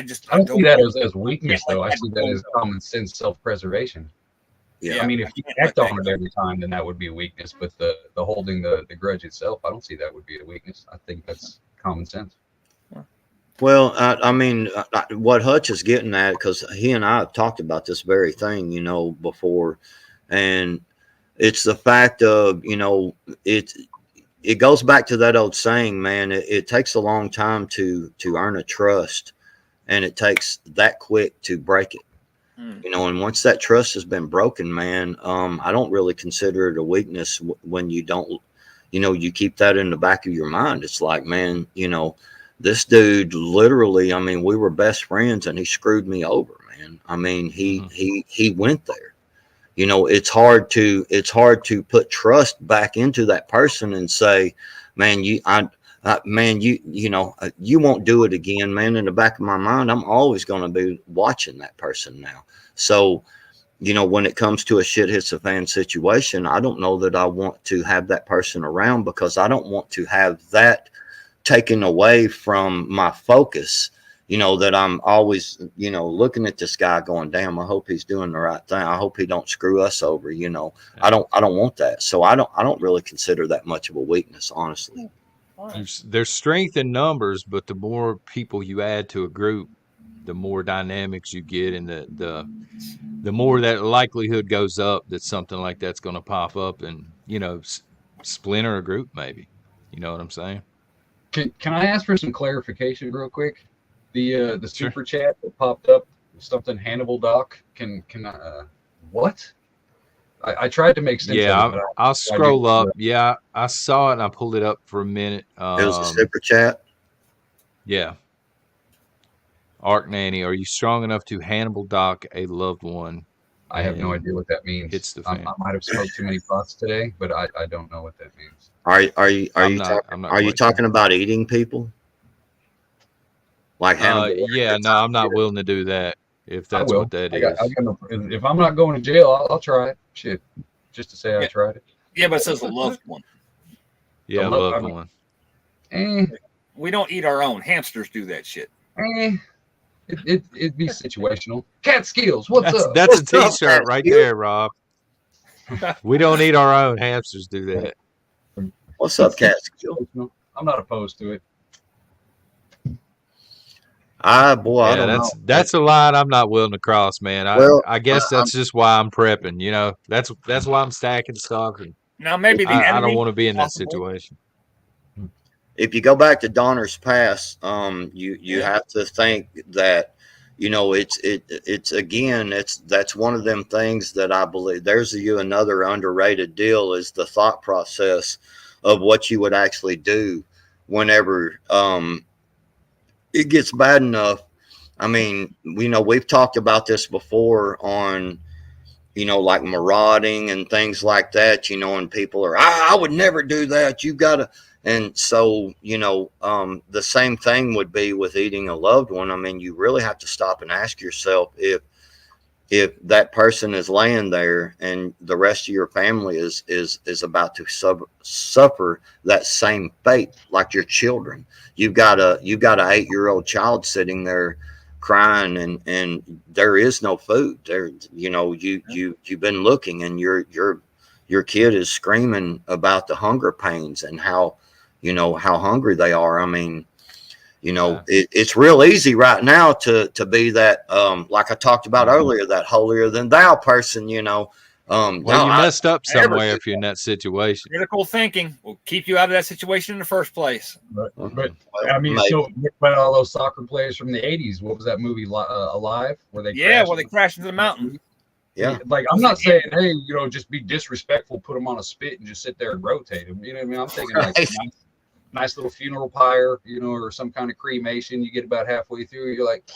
don't see that as weakness, though. I see that as common sense self-preservation. Yeah. I mean, if you act on it every time, then that would be a weakness. But the holding the grudge itself, I don't see that would be a weakness. I think that's common sense. Well, I mean, what Hutch is getting at, because he and I have talked about this very thing, you know, before, and it's the fact of, you know, it goes back to that old saying, man. It takes a long time to earn a trust, and it takes that quick to break it. You know, and once that trust has been broken, man, I don't really consider it a weakness when you don't, you know, you keep that in the back of your mind. It's like, man, you know, this dude literally, I mean, we were best friends and he screwed me over, man. I mean, he went there. You know, it's hard to put trust back into that person and say, man, you know, you won't do it again, man. In the back of my mind, I'm always going to be watching that person now. So, you know, when it comes to a shit hits the fan situation, I don't know that I want to have that person around, because I don't want to have that taken away from my focus. You know, that I'm always, you know, looking at this guy going, damn, I hope he's doing the right thing. I hope he don't screw us over. You know, I don't want that. So I don't really consider that much of a weakness, honestly. There's strength in numbers, but the more people you add to a group, the more dynamics you get, and the more that likelihood goes up that something like that's going to pop up and, you know, splinter a group, maybe. You know what I'm saying? Can I ask for some clarification real quick? The Sure. super chat that popped up, something Hannibal Doc. Can I what? I tried to make sense Yeah, of it. I'll scroll up. Yeah, I saw it and I pulled it up for a minute. It was a super chat. Yeah. Arc Nanny, are you strong enough to Hannibal Doc a loved one? I have no idea what that means. It's the I fan. might have smoked too many pots today, but I don't know what that means. Are you talking about eating people? Like Hannibal? Yeah, no, I'm not willing to do that if that's what that is. If I'm not going to jail, I'll try it. Shit, just to say I tried it. Yeah, but it says a loved one. Yeah, loved one. We don't eat our own. Hamsters do that shit. It'd be situational. Cat skills, what's up? That's a t-shirt right there, Rob. We don't eat our own. Hamsters do that. What's up, Cat skills? I'm not opposed to it. I don't know. That's a line I'm not willing to cross, man. I guess that's just why I'm prepping. You know, that's why I'm stacking stuff. And now maybe I don't want to be in that situation. If you go back to Donner's Pass, you have to think that, you know, it's again, that's one of them things that I believe there's another underrated deal is the thought process of what you would actually do whenever it gets bad enough. I mean, we've talked about this before on like marauding and things like that, and people are, I would never do that. You gotta. And so, the same thing would be with eating a loved one. I mean, you really have to stop and ask yourself if that person is laying there and the rest of your family is about to suffer that same fate, like your children. You've got a 8-year-old child sitting there crying, and there is no food there. You've been looking, and your kid is screaming about the hunger pains and how hungry they are. I mean, it's real easy right now to be that, like I talked about earlier, that holier than thou person, Well, you messed up somewhere if you're in that situation. Critical thinking will keep you out of that situation in the first place. But I mean, so what about all those soccer players from the 80s? What was that movie, Alive? Where they crashed into the mountain. Yeah. Like, I'm not saying, hey, just be disrespectful, put them on a spit and just sit there and rotate them. You know what I mean? I'm thinking like nice little funeral pyre, or some kind of cremation. You get about halfway through, you're like,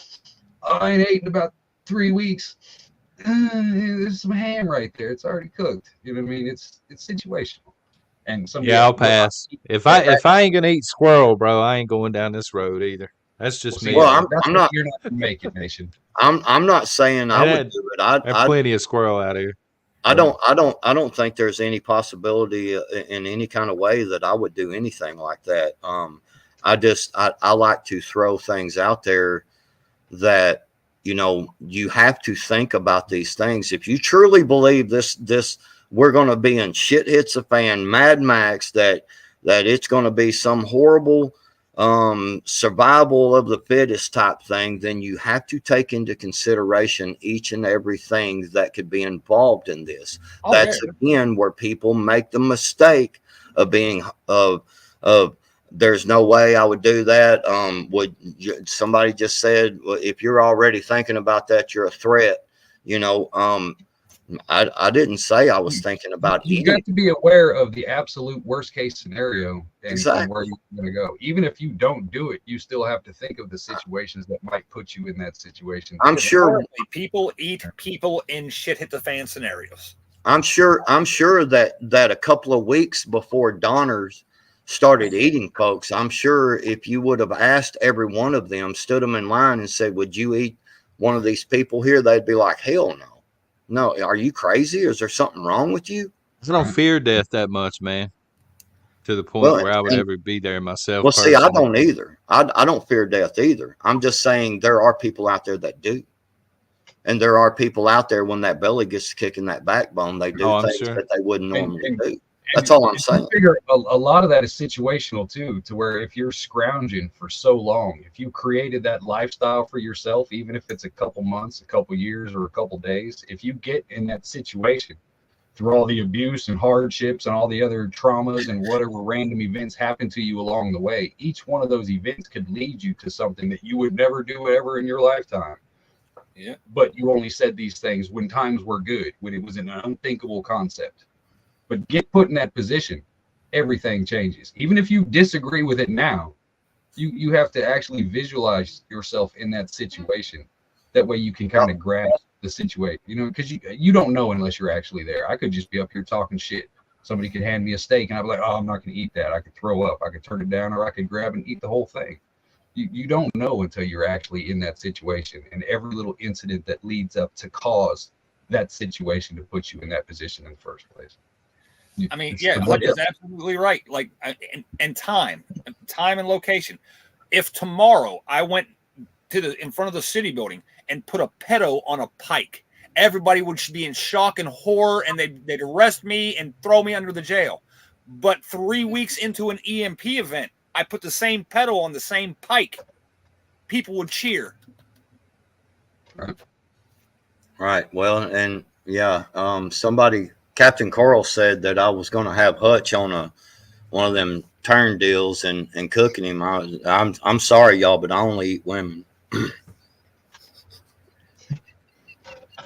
oh, I ain't ate in about 3 weeks. There's some ham right there. It's already cooked. You know what I mean? It's situational. And I'll pass. If I ain't gonna eat squirrel, bro, I ain't going down this road either. That's just me. Well, I'm not. You're not making nation. I'm not saying I would do it. I have plenty of squirrel out here. I don't think there's any possibility in any kind of way that I would do anything like that. I like to throw things out there that, you have to think about these things. If you truly believe this, we're going to be in shit hits a fan, Mad Max, that it's going to be some horrible survival of the fittest type thing, then you have to take into consideration each and everything that could be involved in this. That's again where people make the mistake of being there's no way I would do that. Somebody just said, well, if you're already thinking about that, you're a threat. I didn't say I was thinking about you eating. got to be aware of the absolute worst case scenario and Exactly. where you're going to go. Even if you don't do it, you still have to think of the situations that might put you in that situation. I'm sure people eat people in shit hit the fan scenarios. I'm sure that a couple of weeks before Donners started eating folks, I'm sure if you would have asked every one of them, stood them in line and said, would you eat one of these people here? They'd be like, hell no. No, are you crazy? Is there something wrong with you? I don't fear death that much, man. To the point where I would ever be there myself. Well, see, I don't either. I don't fear death either. I'm just saying there are people out there that do. And there are people out there when that belly gets kicking that backbone, they do things that they wouldn't normally do. That's all I'm saying. I figure a lot of that is situational too, to where if you're scrounging for so long, if you created that lifestyle for yourself, even if it's a couple months, a couple years, or a couple days, if you get in that situation through all the abuse and hardships and all the other traumas and whatever random events happen to you along the way, each one of those events could lead you to something that you would never do ever in your lifetime. Yeah. But you only said these things when times were good, when it was an unthinkable concept. But get put in that position, everything changes. Even if you disagree with it now, you have to actually visualize yourself in that situation. That way you can kind of grasp the situation, because you don't know unless you're actually there. I could just be up here talking shit. Somebody could hand me a steak and I'd be like, oh, I'm not going to eat that. I could throw up. I could turn it down, or I could grab and eat the whole thing. You don't know until you're actually in that situation, and every little incident that leads up to cause that situation to put you in that position in the first place. I mean, Hutch is absolutely right. Like, and time and location. If tomorrow I went in front of the city building and put a pedo on a pike, everybody would be in shock and horror, and they'd arrest me and throw me under the jail. But 3 weeks into an EMP event, I put the same pedo on the same pike. People would cheer. Right. Well, and somebody. Captain Coral said that I was going to have Hutch on one of them turn deals and cooking him. I'm sorry, y'all, but I only eat women.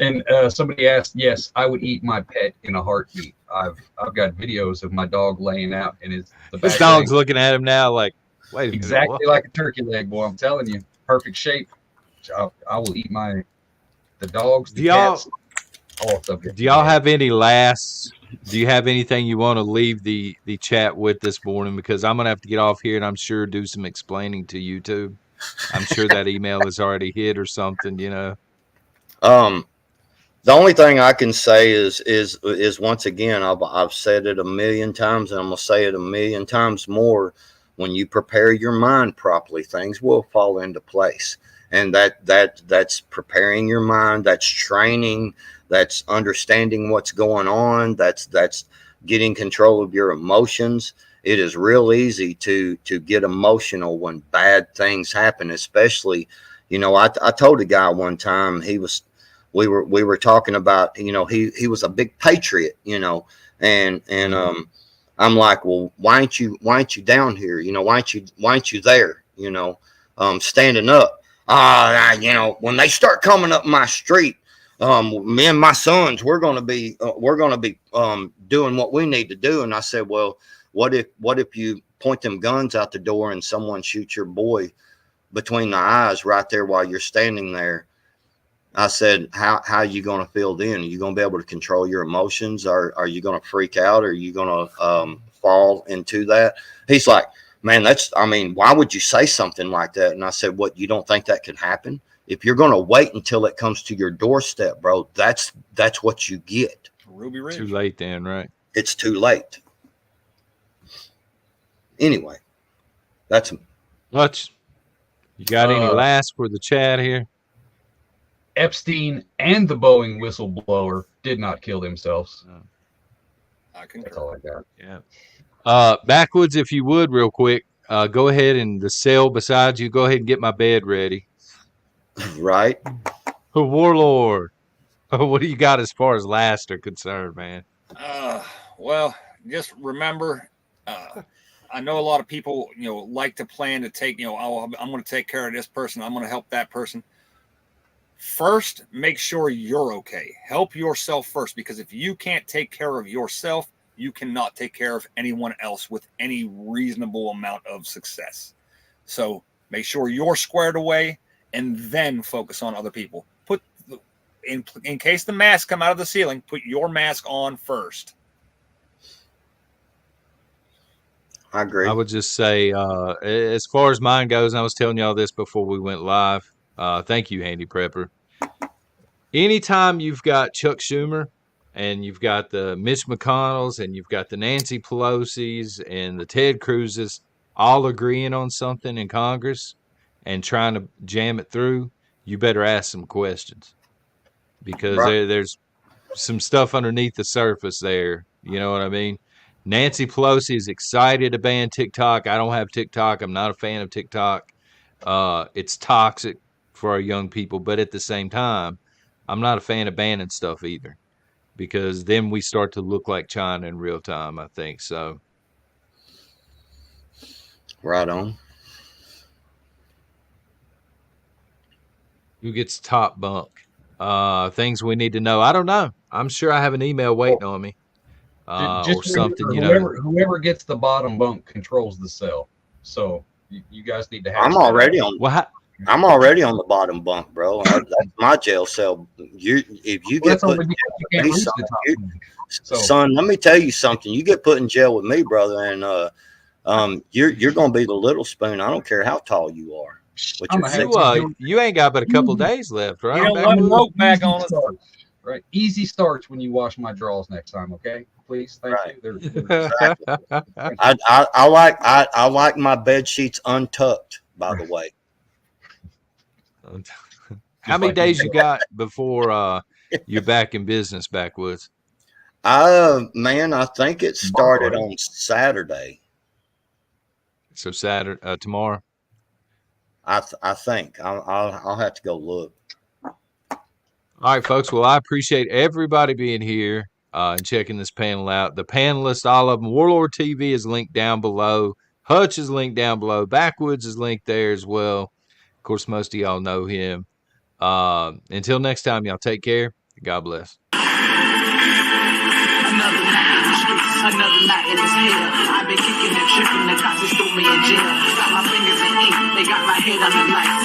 And somebody asked, yes, I would eat my pet in a heartbeat. I've got videos of my dog laying out, and this dog's looking at him now like, wait a minute, exactly like a turkey leg, boy. I'm telling you, perfect shape. I will eat the dogs, the cats. all subject. Do y'all have any lasts? Do you have anything you want to leave the chat with this morning? Because I'm gonna have to get off here, and I'm sure do some explaining to YouTube. I'm sure that email is already hit or something. You know. The only thing I can say is once again, I've said it a million times, and I'm gonna say it a million times more. When you prepare your mind properly, things will fall into place, and that's preparing your mind. That's training. That's understanding what's going on. That's getting control of your emotions. It is real easy to get emotional when bad things happen, especially, you know, I told a guy one time, we were talking about, you know, he was a big patriot, you know, and I'm like, well, why ain't you down here? You know, why ain't you there? You know, standing up. You know, when they start coming up my street, me and my sons, we're gonna be doing what we need to do. And I said, well, what if you point them guns out the door and someone shoots your boy between the eyes right there while you're standing there? I said, how are you going to feel then? Are you going to be able to control your emotions? Are you going to freak out? Are you going to fall into that? He's like, man, why would you say something like that? And I said, what, you don't think that could happen? If you're going to wait until it comes to your doorstep, bro, that's what you get. Ruby Ridge. Too late then, right? It's too late. Anyway, that's Much. You got any last for the chat here? Epstein and the Boeing whistleblower did not kill themselves. I concur. That's all I got. Yeah. Backwoods, if you would, real quick, go ahead, and the cell beside you, go ahead and get my bed ready. right. Warlord, what do you got as far as last are concerned, man? Well, just remember, I know a lot of people, you know, like to plan to take, you know, I'm going to take care of this person. I'm going to help that person. First, make sure you're okay. Help yourself first, because if you can't take care of yourself, you cannot take care of anyone else with any reasonable amount of success. So make sure you're squared away, and then focus on other people. In case the masks come out of the ceiling, put your mask on first. I agree. I would just say, as far as mine goes, and I was telling y'all this before we went live. Thank you, Handy Prepper. Anytime you've got Chuck Schumer and you've got the Mitch McConnells and you've got the Nancy Pelosi's and the Ted Cruz's all agreeing on something in Congress and trying to jam it through, you better ask some questions, because there's some stuff underneath the surface there. You know what I mean? Nancy Pelosi is excited to ban TikTok. I don't have TikTok. I'm not a fan of TikTok. It's toxic for our young people, but at the same time, I'm not a fan of banning stuff either, because then we start to look like China in real time, I think. So, right on. Who gets top bunk? Things we need to know. I don't know. I'm sure I have an email waiting on me. Or something, remember, whoever gets the bottom bunk controls the cell. So you guys need to have. I'm already on. Well, I'm already on the bottom bunk, bro. That's my jail cell. If you get put in jail with me, son, let me tell you something. You get put in jail with me, brother, and you're gonna be the little spoon. I don't care how tall you are. You ain't got but a couple days left, right? You don't want to rope back on it. Right, easy starts when you wash my drawers next time, okay? Please, thank you. Exactly. I like my bed sheets untucked. By the way, how many days you got before you're back in business, Backwoods? Man, I think it started on Saturday. So Saturday, tomorrow. I think I'll have to go look. All right, folks. Well, I appreciate everybody being here and checking this panel out. The panelists, all of them. Warlord TV is linked down below. Hutch is linked down below. Backwoods is linked there as well. Of course, most of y'all know him. Until next time, y'all take care. God bless. Another night in this hell. I've been kicking and tripping, the cops just threw me in jail. Got my fingers in ink, they got my head on the lights.